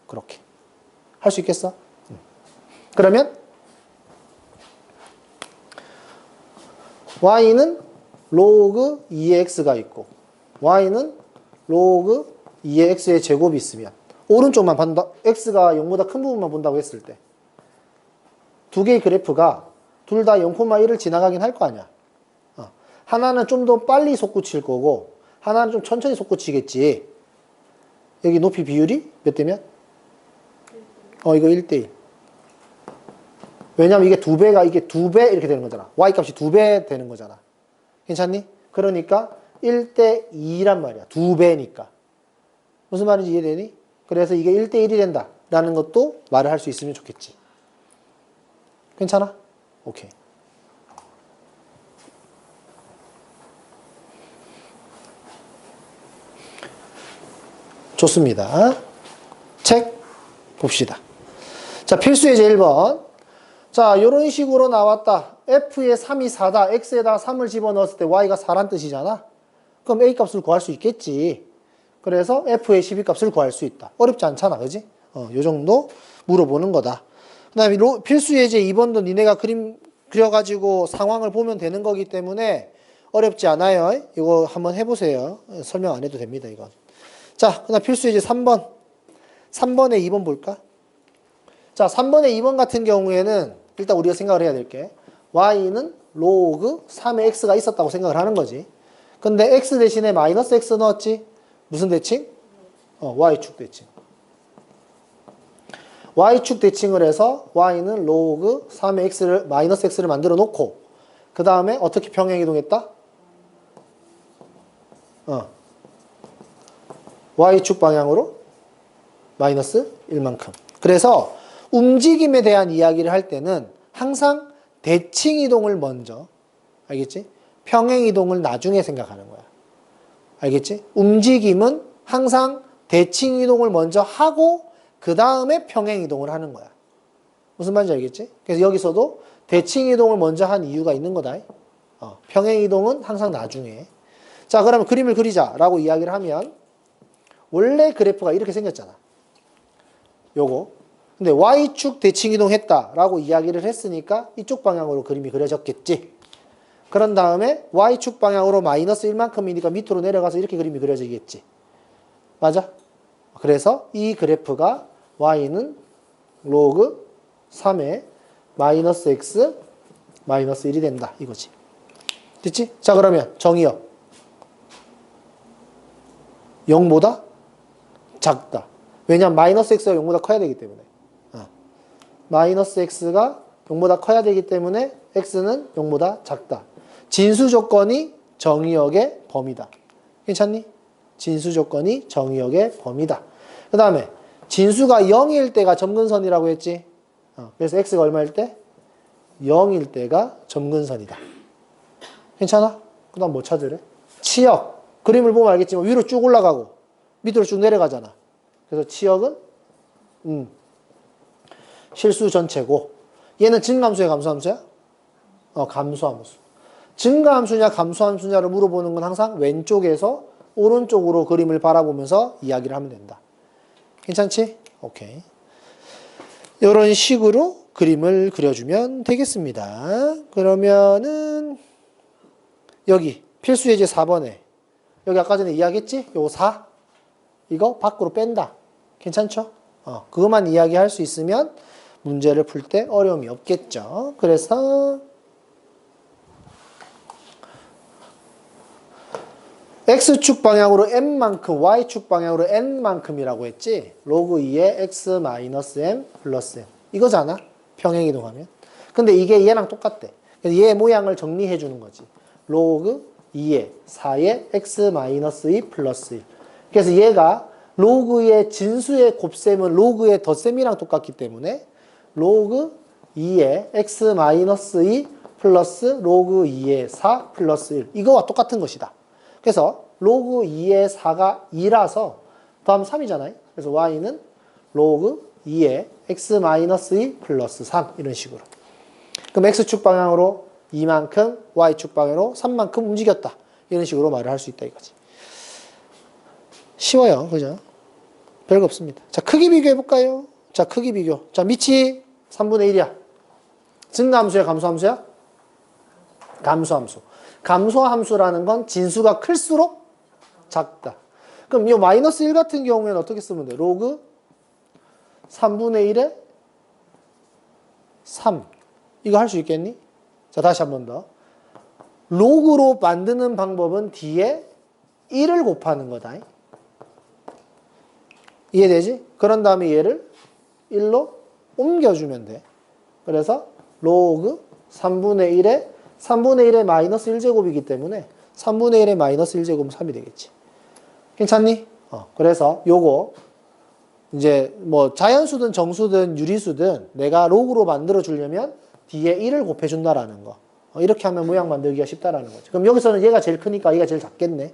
그렇게. 할 수 있겠어? 그러면 y는 로그 2의 x가 있고 y는 로그 2의 x의 제곱이 있으면 오른쪽만 본다. x가 0보다 큰 부분만 본다고 했을 때 두 개의 그래프가 둘 다 0,1을 지나가긴 할 거 아니야. 하나는 좀 더 빨리 솟구칠 거고 하나는 좀 천천히 솟구치겠지. 여기 높이 비율이 몇 대면? 이거 1대1. 왜냐면 이게 2배가 이게 2배 이렇게 되는 거잖아. y 값이 2배 되는 거잖아. 괜찮니? 그러니까 1대2란 말이야. 2배니까. 무슨 말인지 이해되니? 그래서 이게 1대1이 된다 라는 것도 말을 할 수 있으면 좋겠지. 괜찮아? 오케이. 좋습니다. 책 봅시다. 자, 필수예제 1번. 자, 요런 식으로 나왔다. f에 3이 4다. x에다가 3을 집어넣었을 때 y가 4란 뜻이잖아. 그럼 a 값을 구할 수 있겠지. 그래서 f의 12값을 구할 수 있다. 어렵지 않잖아. 그지? 요 정도 물어보는 거다. 그 다음에 필수예제 2번도 니네가 그림 그려가지고 상황을 보면 되는 거기 때문에 어렵지 않아요. 이거 한번 해보세요. 설명 안 해도 됩니다. 이건. 자, 그 다음 필수예제 3번. 3번에 2번 볼까? 자, 3번에 2번 같은 경우에는 일단 우리가 생각을 해야 될 게 y는 로그 3의 x가 있었다고 생각을 하는 거지. 근데 x 대신에 마이너스 x 넣었지? 무슨 대칭? y축 대칭. y축 대칭을 해서 y는 로그 3의 x를 마이너스 x를 만들어 놓고 그 다음에 어떻게 평행이동했다? y축 방향으로 마이너스 1만큼. 그래서 움직임에 대한 이야기를 할 때는 항상 대칭 이동을 먼저, 알겠지? 평행 이동을 나중에 생각하는 거야. 알겠지? 움직임은 항상 대칭 이동을 먼저 하고 그 다음에 평행 이동을 하는 거야. 무슨 말인지 알겠지? 그래서 여기서도 대칭 이동을 먼저 한 이유가 있는 거다. 평행 이동은 항상 나중에. 자, 그러면 그림을 그리자라고 이야기를 하면 원래 그래프가 이렇게 생겼잖아. 요거. 근데 y축 대칭 이동했다라고 이야기를 했으니까 이쪽 방향으로 그림이 그려졌겠지. 그런 다음에 y축 방향으로 마이너스 1만큼이니까 밑으로 내려가서 이렇게 그림이 그려지겠지. 맞아? 그래서 이 그래프가 y는 로그 3의 마이너스 x 마이너스 1이 된다. 이거지. 됐지? 자, 그러면 정의역 0보다 작다. 왜냐면 마이너스 x가 0보다 커야 되기 때문에. 마이너스 x가 0보다 커야 되기 때문에 x는 0보다 작다. 진수 조건이 정의역의 범위다. 괜찮니? 진수 조건이 정의역의 범위다. 그 다음에 진수가 0일 때가 점근선이라고 했지. 그래서 x가 얼마일 때? 0일 때가 점근선이다. 괜찮아? 그 다음 뭐 찾으래? 치역. 그림을 보면 알겠지만 위로 쭉 올라가고 밑으로 쭉 내려가잖아. 그래서 치역은 실수 전체고 얘는 증가함수야 감소함수야? 감소함수. 증가함수냐 감소함수냐를 물어보는 건 항상 왼쪽에서 오른쪽으로 그림을 바라보면서 이야기를 하면 된다. 괜찮지? 오케이. 이런 식으로 그림을 그려주면 되겠습니다. 그러면은 여기 필수예제 4번에 여기 아까 전에 이야기했지? 요거 4 이거 밖으로 뺀다. 괜찮죠? 그것만 이야기할 수 있으면 문제를 풀 때 어려움이 없겠죠. 그래서 x축 방향으로 m만큼, y축 방향으로 n만큼이라고 했지. 로그 2의 x 마이너스 m 플러스 m 이거잖아. 평행 이동하면. 근데 이게 얘랑 똑같대. 그래서 얘 모양을 정리해 주는 거지. 로그 2의 4의 x 마이너스 2 플러스 1. 그래서 얘가 로그의 진수의 곱셈은 로그의 덧셈이랑 똑같기 때문에 로그 2의 x 마이너스 2 플러스 로그 2의 4 플러스 1. 이거와 똑같은 것이다. 그래서 로그 2의 4가 2라서 더하면 3이잖아요. 그래서 y는 로그 2의 x-2 플러스 3 이런 식으로. 그럼 x축 방향으로 2만큼, y축 방향으로 3만큼 움직였다. 이런 식으로 말을 할 수 있다 이거지. 쉬워요. 그죠? 별거 없습니다. 자, 크기 비교해 볼까요? 자, 크기 비교. 자, 밑이 3분의 1이야. 증가함수야, 감소함수야? 감소함수. 감소함수라는 건 진수가 클수록 작다. 그럼 이 마이너스 1 같은 경우에는 어떻게 쓰면 돼? 로그 3분의 1에 3. 이거 할 수 있겠니? 자, 다시 한 번 더. 로그로 만드는 방법은 뒤에 1을 곱하는 거다. 이해되지? 그런 다음에 얘를 1로 옮겨주면 돼. 그래서 로그 3분의 1의 마이너스 1제곱이기 때문에 3분의 1의 마이너스 1제곱은 3이 되겠지. 괜찮니? 그래서 요거 이제 뭐 자연수든 정수든 유리수든 내가 로그로 만들어 주려면 뒤에 1을 곱해 준다라는 거. 이렇게 하면 모양 만들기가 쉽다라는 거죠. 그럼 여기서는 얘가 제일 크니까 얘가 제일 작겠네.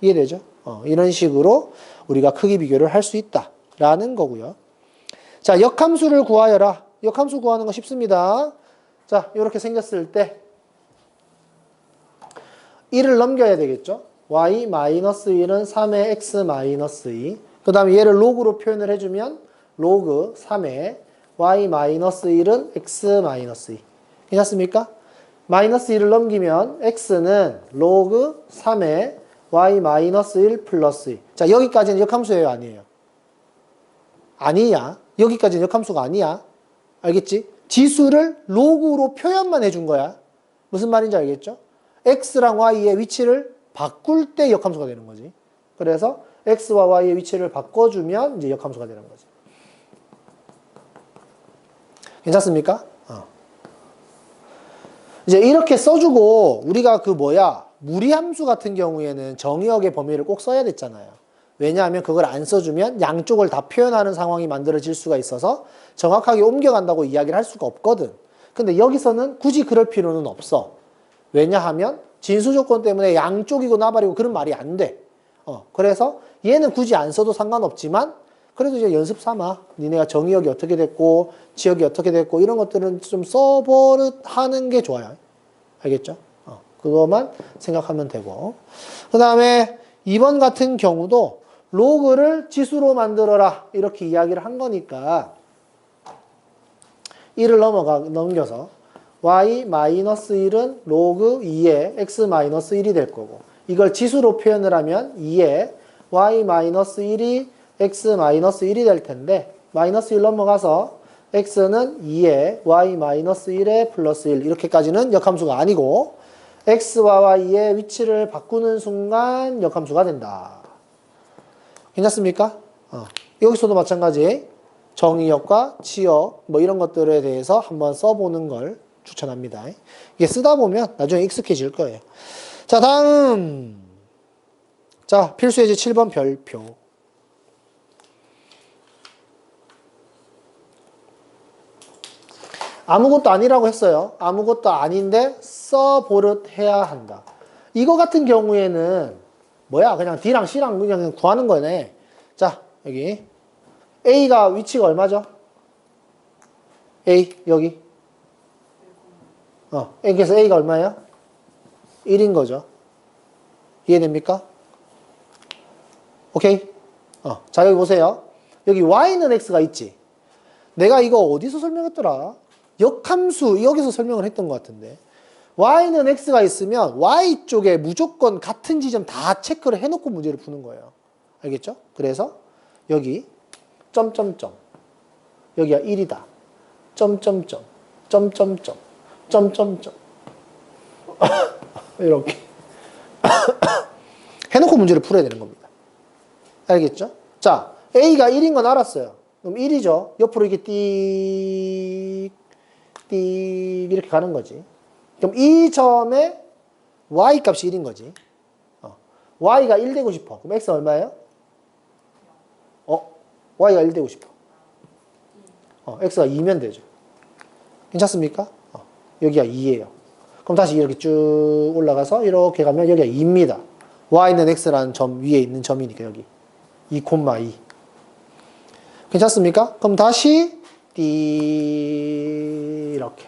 이해되죠? 이런 식으로 우리가 크기 비교를 할 수 있다라는 거고요. 자, 역함수를 구하여라. 역함수 구하는 거 쉽습니다. 자, 이렇게 생겼을 때 1을 넘겨야 되겠죠? y-1은 3의 x-2. 그 다음에 얘를 로그로 표현을 해주면 로그 3의 y-1은 x-2. 괜찮습니까? 마이너스 1을 넘기면 x는 로그 3의 y-1 플러스 2. 자, 여기까지는 역함수예요, 아니에요? 아니야. 여기까지는 역함수가 아니야. 알겠지? 지수를 로그로 표현만 해준 거야. 무슨 말인지 알겠죠? x랑 y의 위치를 바꿀 때 역함수가 되는 거지. 그래서 x와 y의 위치를 바꿔주면 이제 역함수가 되는 거지. 괜찮습니까? 이제 이렇게 써주고 우리가 무리함수 같은 경우에는 정의역의 범위를 꼭 써야 됐잖아요. 왜냐하면 그걸 안 써주면 양쪽을 다 표현하는 상황이 만들어질 수가 있어서 정확하게 옮겨간다고 이야기를 할 수가 없거든. 근데 여기서는 굳이 그럴 필요는 없어. 왜냐하면 진수 조건 때문에 양쪽이고 나발이고 그런 말이 안 돼. 그래서 얘는 굳이 안 써도 상관없지만 그래도 이제 연습 삼아 니네가 정의역이 어떻게 됐고 지역이 어떻게 됐고 이런 것들은 좀 써버릇하는 게 좋아요. 알겠죠? 그것만 생각하면 되고. 그 다음에 2번 같은 경우도 로그를 지수로 만들어라 이렇게 이야기를 한 거니까 1을 넘겨서 y-1은 로그 2의 x-1이 될 거고 이걸 지수로 표현을 하면 2의 y-1이 x-1이 될 텐데 마이너스 1 넘어가서 x는 2의 y-1의 플러스 1 이렇게까지는 역함수가 아니고 x와 y의 위치를 바꾸는 순간 역함수가 된다. 괜찮습니까? 여기서도 마찬가지 정의역과 치역 뭐 이런 것들에 대해서 한번 써보는 걸 추천합니다. 이게 쓰다 보면 나중에 익숙해질 거예요. 자, 다음. 자, 필수예제 7번 별표. 아무것도 아니라고 했어요. 아무것도 아닌데 써버릇해야 한다. 이거 같은 경우에는 뭐야? 그냥 D랑 C랑 그냥 구하는 거네. 자, 여기 A가 위치가 얼마죠? A, 여기. 그래서 A가 얼마예요? 1인 거죠. 이해됩니까? 오케이? 자, 여기 보세요. 여기 Y는 X가 있지. 내가 이거 어디서 설명했더라? 역함수, 여기서 설명을 했던 것 같은데. Y는 X가 있으면 Y 쪽에 무조건 같은 지점 다 체크를 해놓고 문제를 푸는 거예요. 알겠죠? 그래서 여기 점점점 여기가 1이다. 점점점 점점점 점점점 이렇게 해놓고 문제를 풀어야 되는 겁니다. 알겠죠? 자, A가 1인 건 알았어요. 그럼 1이죠. 옆으로 이렇게 띡 이렇게 가는 거지. 그럼 이 점에 y 값이 1인 거지. y가 1 되고 싶어. 그럼 x는 얼마예요? y가 1 되고 싶어. x가 2면 되죠. 괜찮습니까? 여기가 2예요. 그럼 다시 이렇게 쭉 올라가서 이렇게 가면 여기가 2입니다. y는 x라는 점 위에 있는 점이니까 여기 2,2. 괜찮습니까? 그럼 다시 띠 이렇게.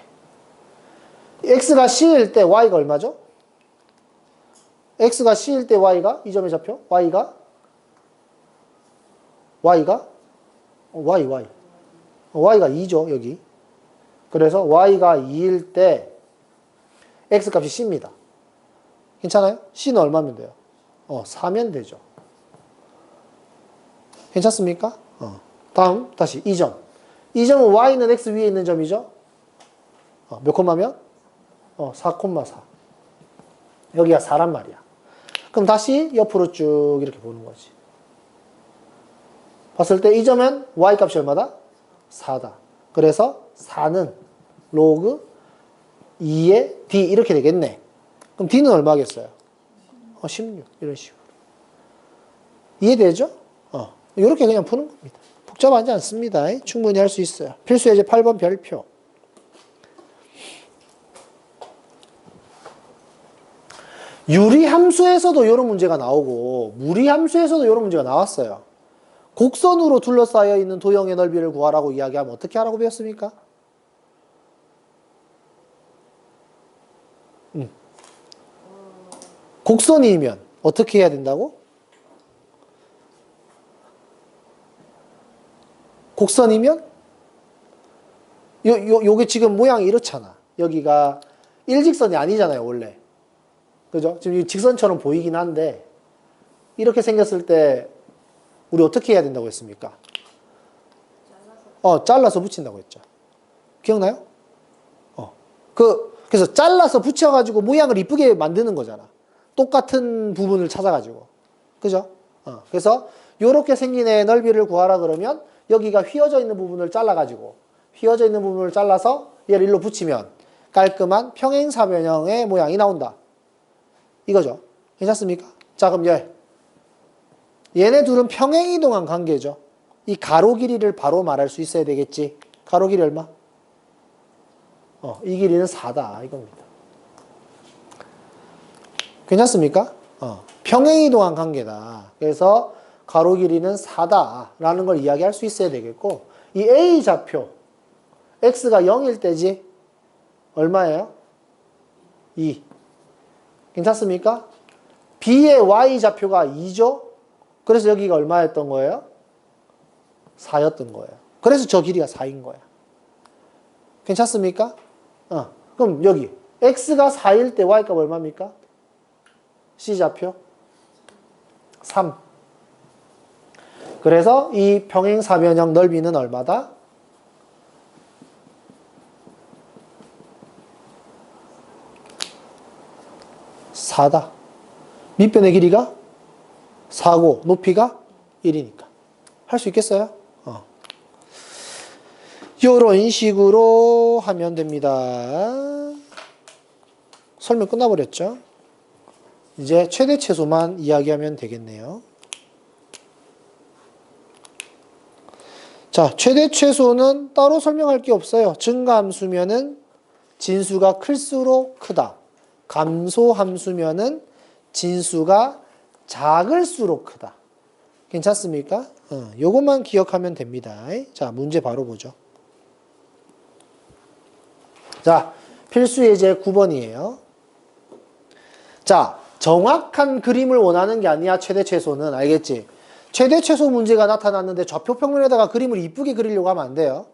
x가 c일 때 y가 얼마죠? x가 c일 때 y가 이 점의 좌표? y가 y y가 2죠 여기. 그래서 y가 2일 때 x값이 c입니다. 괜찮아요? c는 얼마면 돼요? 4면 되죠. 괜찮습니까? 다음 다시 이 점. 이 점은 y는 x 위에 있는 점이죠. 몇 콤마면? 4,4. 여기가 4란 말이야. 그럼 다시 옆으로 쭉 이렇게 보는 거지. 봤을 때 이 점은 y 값이 얼마다? 4다. 그래서 4는 로그 2의 d 이렇게 되겠네. 그럼 d는 얼마겠어요? 16 이런 식으로. 이해되죠? 이렇게 그냥 푸는 겁니다. 복잡하지 않습니다. 충분히 할 수 있어요. 필수 예제 8번 별표. 유리함수에서도 이런 문제가 나오고 무리함수에서도 이런 문제가 나왔어요. 곡선으로 둘러싸여 있는 도형의 넓이를 구하라고 이야기하면 어떻게 하라고 배웠습니까? 곡선이면 어떻게 해야 된다고? 곡선이면 요게 지금 모양이 이렇잖아. 여기가 일직선이 아니잖아요, 원래. 그죠? 지금 이 직선처럼 보이긴 한데 이렇게 생겼을 때 우리 어떻게 해야 된다고 했습니까? 잘라서 붙인다고 했죠. 기억나요? 그래서 잘라서 붙여가지고 모양을 이쁘게 만드는 거잖아. 똑같은 부분을 찾아가지고. 그죠? 그래서 요렇게 생긴 애의 넓이를 구하라 그러면 여기가 휘어져 있는 부분을 잘라가지고 휘어져 있는 부분을 잘라서 얘를 일로 붙이면 깔끔한 평행사변형의 모양이 나온다. 이거죠. 괜찮습니까? 자, 그럼 얘네 둘은 평행이동한 관계죠. 이 가로 길이를 바로 말할 수 있어야 되겠지. 가로 길이 얼마? 이 길이는 4다. 이겁니다. 괜찮습니까? 평행이동한 관계다. 그래서 가로 길이는 4다라는 걸 이야기할 수 있어야 되겠고, 이 A 좌표, x가 0일 때지 얼마예요? 2. 괜찮습니까? B의 y 좌표가 2죠? 그래서 여기가 얼마였던 거예요? 4였던 거예요. 그래서 저 길이가 4인 거야. 괜찮습니까? 그럼 여기 x가 4일 때 y값 얼마입니까? C 좌표 3. 그래서 이 평행사변형 넓이는 얼마다? 4다. 밑변의 길이가 4고 높이가 1이니까. 할 수 있겠어요? 이런 식으로 하면 됩니다. 설명 끝나버렸죠? 이제 최대 최소만 이야기하면 되겠네요. 자, 최대 최소는 따로 설명할 게 없어요. 증가함수면은 진수가 클수록 크다. 감소함수면은 진수가 작을수록 크다. 괜찮습니까? 요것만 기억하면 됩니다. 자, 문제 바로 보죠. 자, 필수 예제 9번이에요. 자, 정확한 그림을 원하는 게 아니야, 최대 최소는. 알겠지? 최대 최소 문제가 나타났는데 좌표 평면에다가 그림을 이쁘게 그리려고 하면 안 돼요.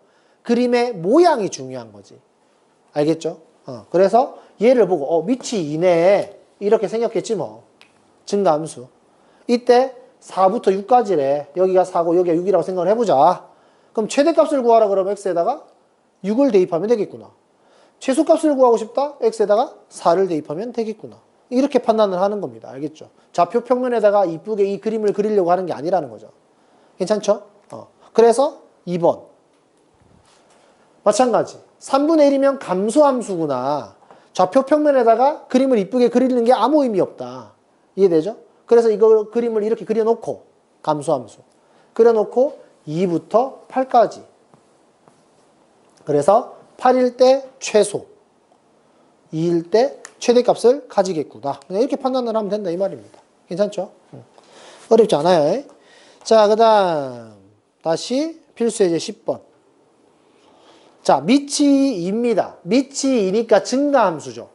그림의 모양이 중요한 거지. 알겠죠? 그래서 얘를 보고 밑이 2네. 이렇게 생겼겠지 뭐. 증가함수. 이때 4부터 6까지래. 여기가 4고 여기가 6이라고 생각을 해보자. 그럼 최대값을 구하라 그러면 x에다가 6을 대입하면 되겠구나. 최소값을 구하고 싶다? x에다가 4를 대입하면 되겠구나. 이렇게 판단을 하는 겁니다. 알겠죠? 좌표 평면에다가 이쁘게 이 그림을 그리려고 하는 게 아니라는 거죠. 괜찮죠? 그래서 2번. 마찬가지. 3분의 1이면 감소함수구나. 좌표 평면에다가 그림을 이쁘게 그리는 게 아무 의미 없다. 이해되죠? 그래서 이거 그림을 이렇게 그려놓고, 감소함수. 그려놓고 2부터 8까지. 그래서 8일 때 최소. 2일 때 최대값을 가지겠구나. 그냥 이렇게 판단을 하면 된다 이 말입니다. 괜찮죠? 어렵지 않아요. 자, 그 다음 다시 필수예제 10번. 자, 밑이 2입니다. 밑이 2니까 증가함수죠.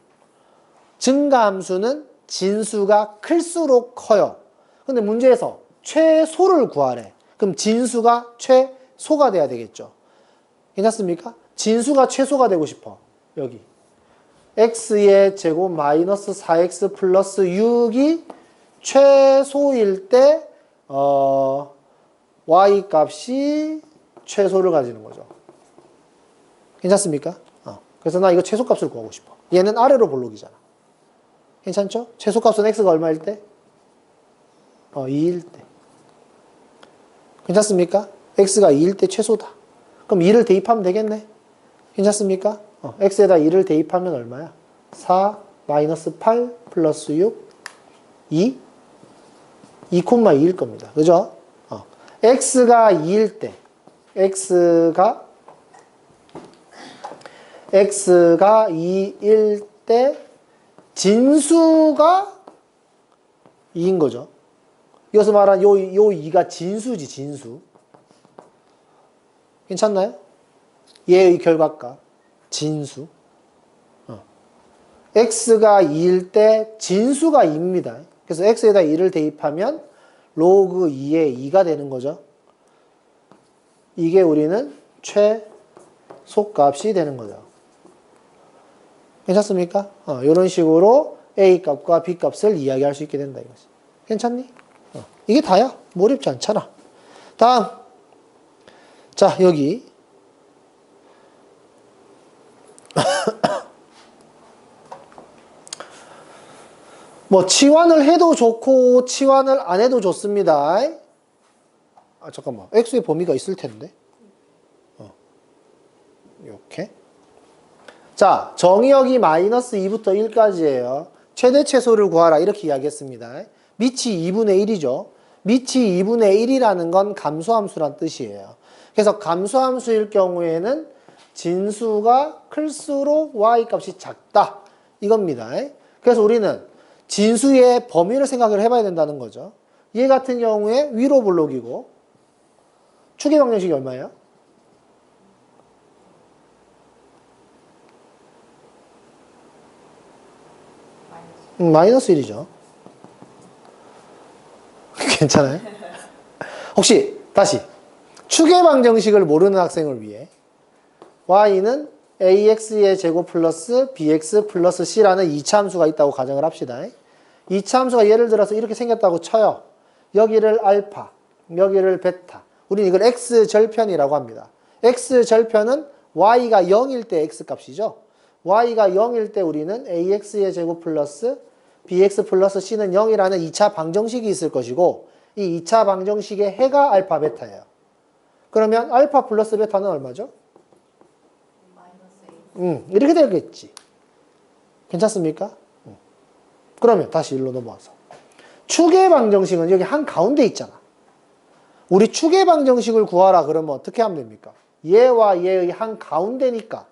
증가함수는 진수가 클수록 커요. 근데 문제에서 최소를 구하래. 그럼 진수가 최소가 돼야 되겠죠. 괜찮습니까? 진수가 최소가 되고 싶어. 여기. x의 제곱 마이너스 4x 플러스 6이 최소일 때 y 값이 최소를 가지는 거죠. 괜찮습니까? 그래서 나 이거 최소값을 구하고 싶어. 얘는 아래로 볼록이잖아. 괜찮죠? 최소값은 x가 얼마일 때? 2일 때. 괜찮습니까? x가 2일 때 최소다. 그럼 2를 대입하면 되겠네. 괜찮습니까? x에다 2를 대입하면 얼마야? 4 마이너스 8 플러스 6 2 2,2일 겁니다. 그죠? x가 2일 때 x가 2일 때 진수가 2인 거죠. 여기서 말한 요 2가 진수지, 진수. 괜찮나요? 얘의 결과값. 진수. x가 2일 때 진수가 2입니다. 그래서 x에다 2를 대입하면 로그 2의 2가 되는 거죠. 이게 우리는 최소값이 되는 거죠. 괜찮습니까? 이런 식으로 a 값과 b 값을 이야기할 수 있게 된다 이거지. 괜찮니? 이게 다야. 뭐 어렵지 않잖아. 다음. 자, 여기. 뭐 치환을 해도 좋고 치환을 안 해도 좋습니다. 잠깐만. x의 범위가 있을 텐데. 이렇게. 자, 정의역이 마이너스 2부터 1까지예요. 최대 최소를 구하라 이렇게 이야기했습니다. 밑이 2분의 1이죠. 밑이 2분의 1이라는 건 감소함수란 뜻이에요. 그래서 감소함수일 경우에는 진수가 클수록 y 값이 작다 이겁니다. 그래서 우리는 진수의 범위를 생각을 해봐야 된다는 거죠. 얘 같은 경우에 위로 볼록이고 축의 방정식이 얼마예요? 마이너스 1이죠. 괜찮아요? 혹시 다시 축의 방정식을 모르는 학생을 위해 y는 ax의 제곱 플러스 bx 플러스 c라는 2차 함수가 있다고 가정을 합시다. 2차 함수가 예를 들어서 이렇게 생겼다고 쳐요. 여기를 알파, 여기를 베타. 우리는 이걸 x절편이라고 합니다. x절편은 y가 0일 때 x값이죠. y가 0일 때 우리는 ax의 제곱 플러스 bx 플러스 c는 0이라는 2차 방정식이 있을 것이고 이 2차 방정식의 해가 알파 베타예요. 그러면 알파 플러스 베타는 얼마죠? 이렇게 되겠지. 괜찮습니까? 그러면 다시 일로 넘어와서 축의 방정식은 여기 한가운데 있잖아. 우리 축의 방정식을 구하라 그러면 어떻게 하면 됩니까? 얘와 얘의 한가운데니까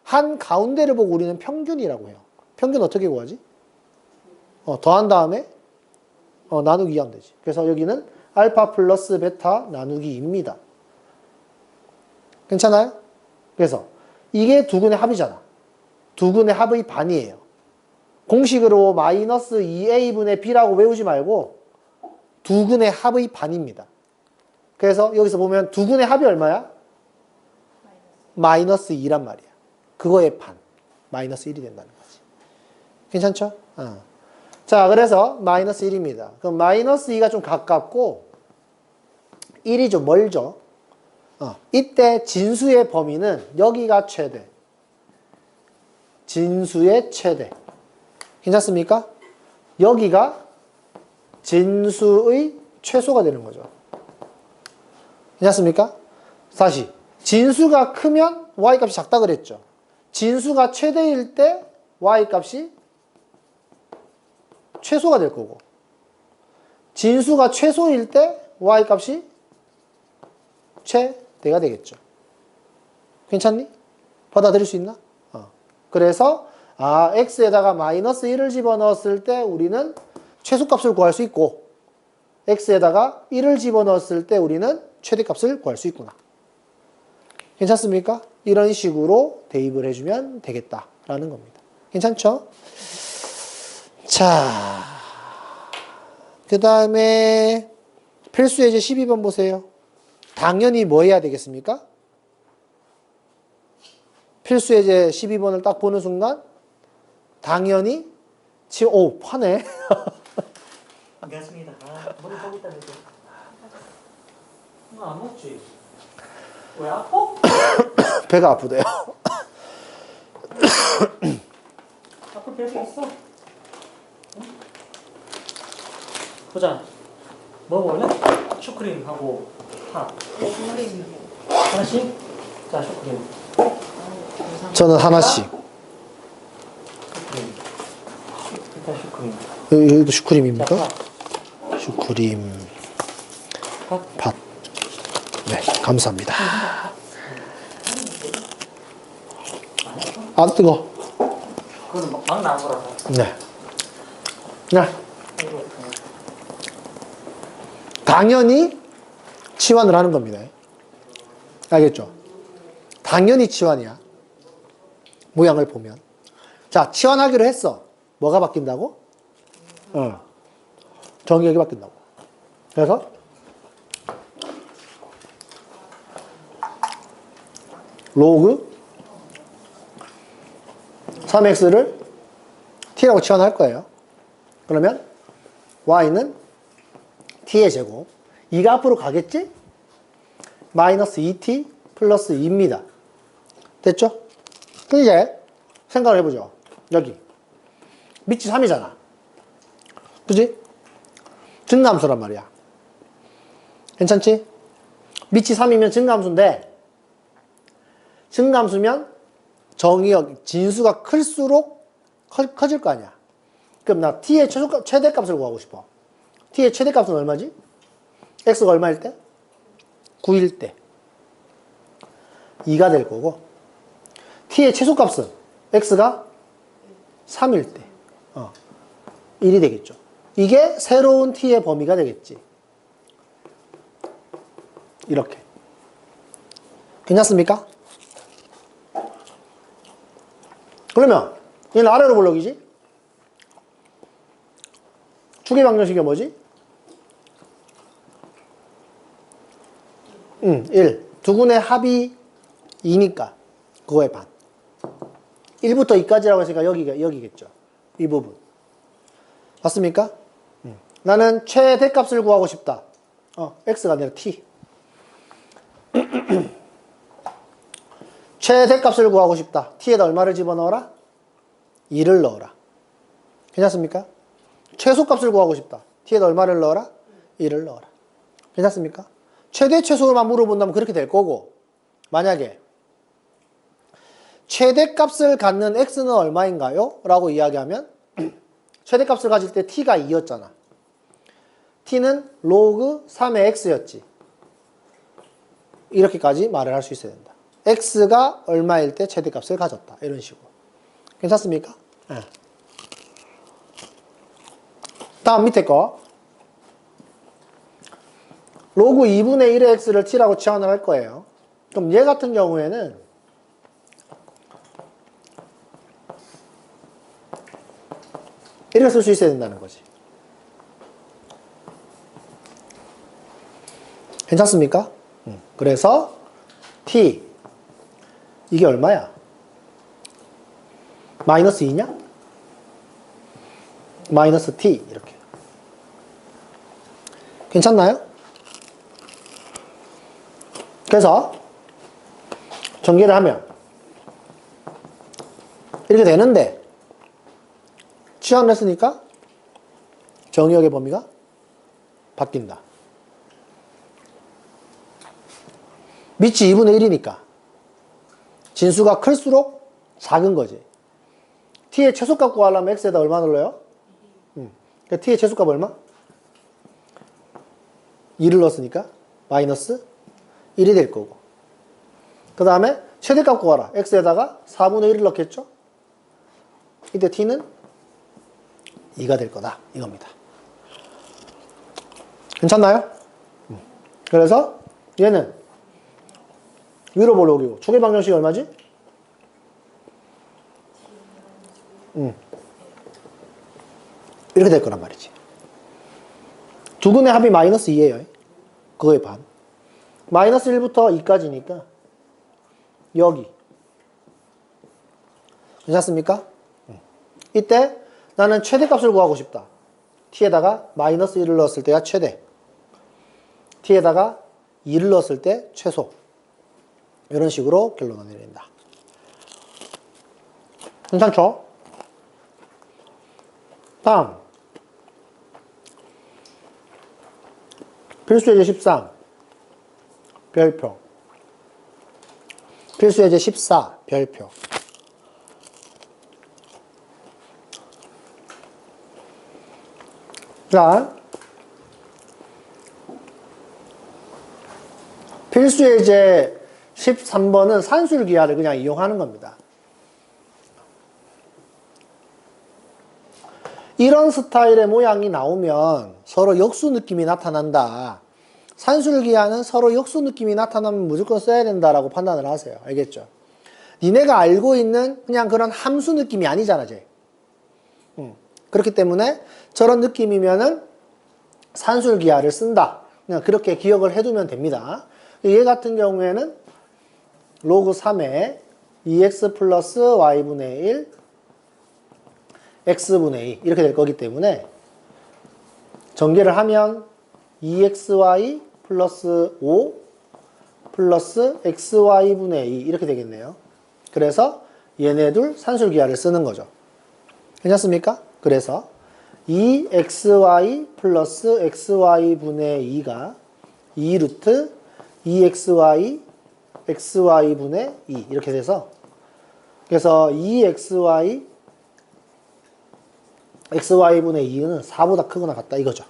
한가운데를 보고 우리는 평균이라고 해요. 평균 어떻게 구하지? 더한 다음에 나누기 하면 되지. 그래서 여기는 알파 플러스 베타 나누기 2입니다. 괜찮아요? 그래서 이게 두근의 합이잖아. 두근의 합의 반이에요. 공식으로 마이너스 2a분의 b라고 외우지 말고 두근의 합의 반입니다. 그래서 여기서 보면 두근의 합이 얼마야? 마이너스 2란 말이야. 그거의 반. 마이너스 1이 된다는 거지. 괜찮죠? 자, 그래서 마이너스 1입니다. 그럼 마이너스 2가 좀 가깝고 1이 좀 멀죠? 이때 진수의 범위는 여기가 최대. 진수의 최대. 괜찮습니까? 여기가 진수의 최소가 되는 거죠. 괜찮습니까? 다시. 진수가 크면 y값이 작다 그랬죠. 진수가 최대일 때 y값이 최소가 될 거고 진수가 최소일 때 y값이 최대가 되겠죠. 괜찮니? 받아들일 수 있나? 그래서 아, x에다가 마이너스 1을 집어넣었을 때 우리는 최소값을 구할 수 있고 x에다가 1을 집어넣었을 때 우리는 최대값을 구할 수 있구나. 괜찮습니까? 이런 식으로 대입을 해주면 되겠다라는 겁니다. 괜찮죠? 자, 그 다음에 필수 예제 12번 보세요. 당연히 뭐 해야 되겠습니까? 필수 예제 12번을 딱 보는 순간 당연히 오, 파네. 괜찮습니다. 아, 머리 보고 있다면서. 안 먹지? 왜 아파? 배가 아프대요. 아플 배가 있어. 응? 보자. 뭐 먹을래? 슈크림하고 팥. 하나씩? 자, 슈크림. 저는 하나씩. 슈크림. 일단 슈크림. 여기도 슈크림입니까? 자, 팥. 슈크림, 팥. 팥. 네, 감사합니다. 아, 뜨거. 그거는 막 나온 거라서. 네. 네. 당연히 치환을 하는 겁니다. 알겠죠? 당연히 치환이야. 모양을 보면. 자, 치환하기로 했어. 뭐가 바뀐다고? 정의역이 바뀐다고. 그래서 로그 3x를 t라고 치환할 거예요. 그러면 y는 t의 제곱. 2가 앞으로 가겠지? 마이너스 2t 플러스 2입니다. 됐죠? 그럼 이제 생각을 해보죠. 여기 밑이 3이잖아. 그지? 증가함수란 말이야. 괜찮지? 밑이 3이면 증가함수인데 증가함수면 정의역 진수가 클수록 커질 거 아니야. 그럼 나 t의 최대값을 구하고 싶어. t의 최대값은 얼마지? x가 얼마일 때? 9일 때 2가 될 거고 t의 최소값은 x가 3일 때 1이 되겠죠. 이게 새로운 t의 범위가 되겠지. 이렇게. 괜찮습니까? 그러면 얘는 아래로 볼록이지? 축의 방정식이 뭐지? 1. 두근의 합이 2니까 그거의 반. 1부터 2까지라고 했으니까 여기겠죠. 이 부분. 맞습니까? 나는 최대값을 구하고 싶다. x가 아니라 t. 최대값을 구하고 싶다. t에다 얼마를 집어넣어라? 2를 넣어라. 괜찮습니까? 최소값을 구하고 싶다. t에다 얼마를 넣어라? 1을 넣어라. 괜찮습니까? 최대 최소만 물어본다면 그렇게 될 거고, 만약에 최대값을 갖는 x는 얼마인가요? 라고 이야기하면 최대값을 가질 때 t가 2였잖아. t는 로그 3의 x였지. 이렇게까지 말을 할 수 있어야 된다. x가 얼마일 때 최대값을 가졌다. 이런 식으로. 괜찮습니까? 네. 다음 밑에 거. 로그 2분의 1의 x를 t라고 치환을 할 거예요. 그럼 얘 같은 경우에는 이렇게 쓸 수 있어야 된다는 거지. 괜찮습니까? 그래서 t 이게 얼마야? 마이너스 2냐? 마이너스 t 이렇게. 괜찮나요? 그래서 전개를 하면 이렇게 되는데 치환을 했으니까 정의역의 범위가 바뀐다. 밑이 2분의 1이니까 진수가 클수록 작은 거지. t의 최소값 구하려면 x에다 얼마 넣어요? 그러니까 t의 최소값 얼마? 2를 넣었으니까 마이너스 1이 될 거고, 그 다음에 최대값 구하라. x에다가 4분의 1을 넣겠죠? 이때 t는 2가 될 거다. 이겁니다. 괜찮나요? 그래서 얘는 위로 볼록이고 초계 방정식이 얼마지? 이렇게 될 거란 말이지. 두근의 합이 마이너스 2예요. 그거의 반. 마이너스 1부터 2까지니까 여기. 괜찮습니까? 이때 나는 최대값을 구하고 싶다. t에다가 마이너스 1을 넣었을 때가 최대. t에다가 2를 넣었을 때 최소. 이런 식으로 결론을 내린다. 괜찮죠? 다음. 필수예제 13. 별표. 필수예제 14. 별표. 자, 필수예제 13번은 산술기하를 그냥 이용하는 겁니다. 이런 스타일의 모양이 나오면 서로 역수 느낌이 나타난다. 산술기하는 서로 역수 느낌이 나타나면 무조건 써야 된다라고 판단을 하세요. 알겠죠? 니네가 알고 있는 그냥 그런 함수 느낌이 아니잖아, 쟤. 그렇기 때문에 저런 느낌이면은 산술기하를 쓴다. 그냥 그렇게 기억을 해두면 됩니다. 얘 같은 경우에는 로그 3에 2x 플러스 y분의 1 x분의 2 이렇게 될 거기 때문에 전개를 하면 2xy 플러스 5 플러스 xy분의 2 이렇게 되겠네요. 그래서 얘네 둘 산술기하를 쓰는 거죠. 괜찮습니까? 그래서 2xy 플러스 xy분의 2가 2루트 2xy xy분의 2 이렇게 돼서 그래서 2xy xy분의 2는 4보다 크거나 같다 이거죠.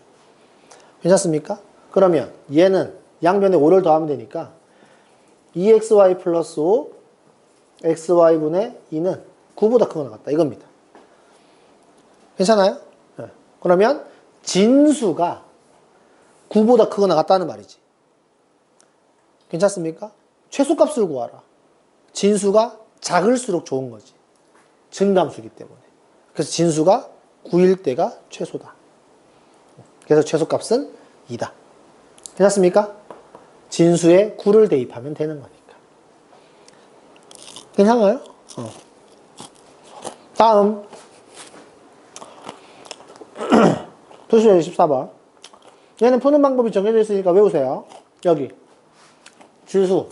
괜찮습니까? 그러면 얘는 양변에 5를 더하면 되니까 2xy 플러스 5 xy분의 2는 9보다 크거나 같다 이겁니다. 괜찮아요? 네. 그러면 진수가 9보다 크거나 같다는 말이지. 괜찮습니까? 최소값을 구하라. 진수가 작을수록 좋은 거지. 증감수기 때문에. 그래서 진수가 9일 때가 최소다. 그래서 최소값은 2다. 괜찮습니까? 진수에 9를 대입하면 되는 거니까. 괜찮아요? 다음 표시제 14번. 얘는 푸는 방법이 정해져 있으니까 외우세요. 여기 지수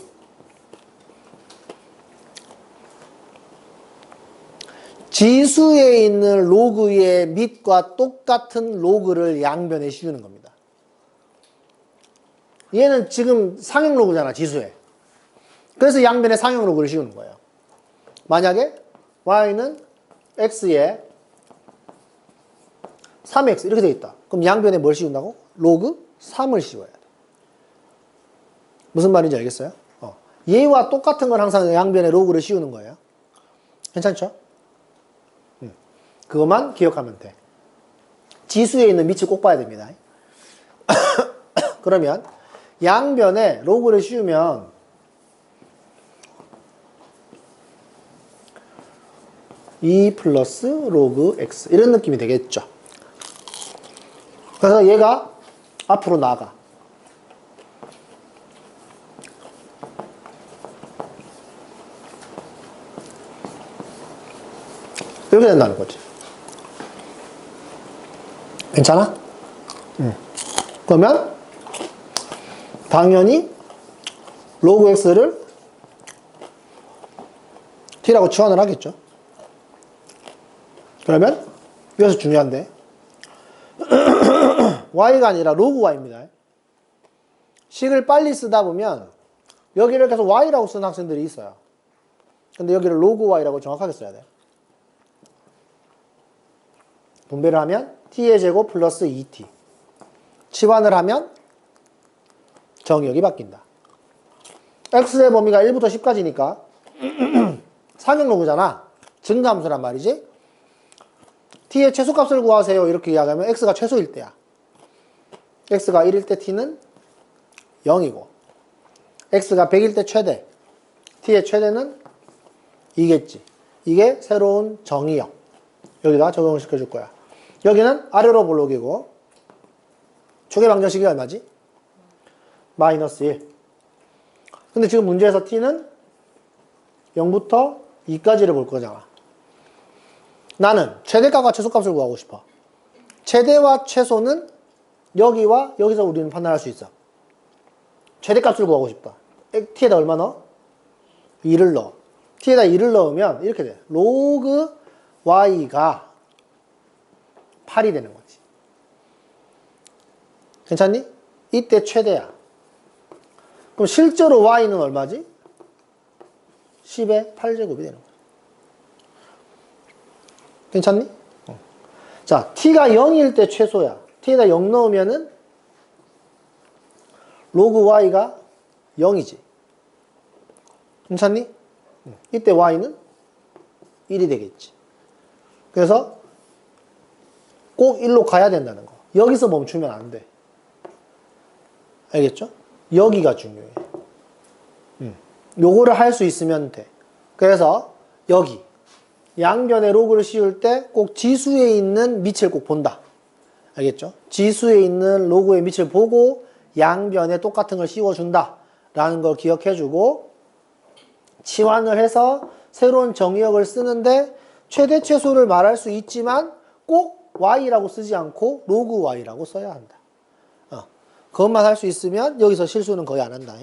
지수에 있는 로그의 밑과 똑같은 로그를 양변에 씌우는 겁니다. 얘는 지금 상형 로그잖아, 지수에. 그래서 양변에 상형 로그를 씌우는 거예요. 만약에 y는 x에 3x 이렇게 돼 있다. 그럼 양변에 뭘 씌운다고? 로그 3을 씌워야 돼. 무슨 말인지 알겠어요? 얘와 똑같은 건 항상 양변에 로그를 씌우는 거예요. 괜찮죠? 그것만 기억하면 돼. 지수에 있는 밑을 꼭 봐야 됩니다. 그러면 양변에 로그를 씌우면 2 플러스 로그 x 이런 느낌이 되겠죠. 그래서 얘가 앞으로 나가. 이렇게 된다는 거지. 괜찮아? 그러면 당연히 로그 x를 t라고 치환을 하겠죠. 그러면 여기서 중요한데 y가 아니라 로그 y입니다. 식을 빨리 쓰다 보면 여기를 계속 y라고 쓰는 학생들이 있어요. 근데 여기를 로그 y라고 정확하게 써야 돼요. 분배를 하면 t의 제곱 플러스 2t. 치환을 하면 정의역이 바뀐다. x의 범위가 1부터 10까지니까 상형 로그잖아. 증가함수란 말이지. t의 최소값을 구하세요. 이렇게 이야기하면 x가 최소일 때야. x가 1일 때 t는 0이고 x가 100일 때 최대. t의 최대는 2겠지. 이게 새로운 정의역. 여기다 적용을 시켜줄 거야. 여기는 아래로 볼록이고 초계 방정식이 얼마지? 마이너스 1. 근데 지금 문제에서 t는 0부터 2까지를 볼 거잖아. 나는 최대값과 최소값을 구하고 싶어. 최대와 최소는 여기와 여기서 우리는 판단할 수 있어. 최대값을 구하고 싶다. t에다 얼마 넣어? 2를 넣어. t에다 2를 넣으면 이렇게 돼. 로그 y가 8이 되는 거지. 괜찮니? 이때 최대야. 그럼 실제로 y는 얼마지? 10의 8제곱이 되는 거야. 괜찮니? 자, t가 0일 때 최소야. t에다 0 넣으면은 로그 y가 0이지. 괜찮니? 이때 y는 1이 되겠지. 그래서 꼭 1로 가야 된다는 거. 여기서 멈추면 안 돼. 알겠죠? 여기가 중요해. 요거를 할 수 있으면 돼. 그래서 여기 양변에 로그를 씌울 때 꼭 지수에 있는 밑을 꼭 본다. 알겠죠? 지수에 있는 로그의 밑을 보고 양변에 똑같은 걸 씌워준다 라는 걸 기억해주고, 치환을 해서 새로운 정의역을 쓰는데 최대 최소를 말할 수 있지만 꼭 y라고 쓰지 않고 로그 y라고 써야 한다. 그것만 할 수 있으면 여기서 실수는 거의 안 한다.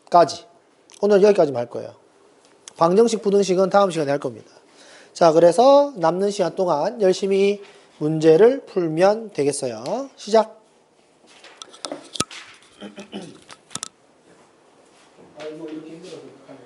까지. 오늘 여기까지만 할 거예요. 방정식, 부등식은 다음 시간에 할 겁니다. 자, 그래서 남는 시간 동안 열심히 문제를 풀면 되겠어요. 시작. 아이고, 이렇게 힘들어서 어떡하냐.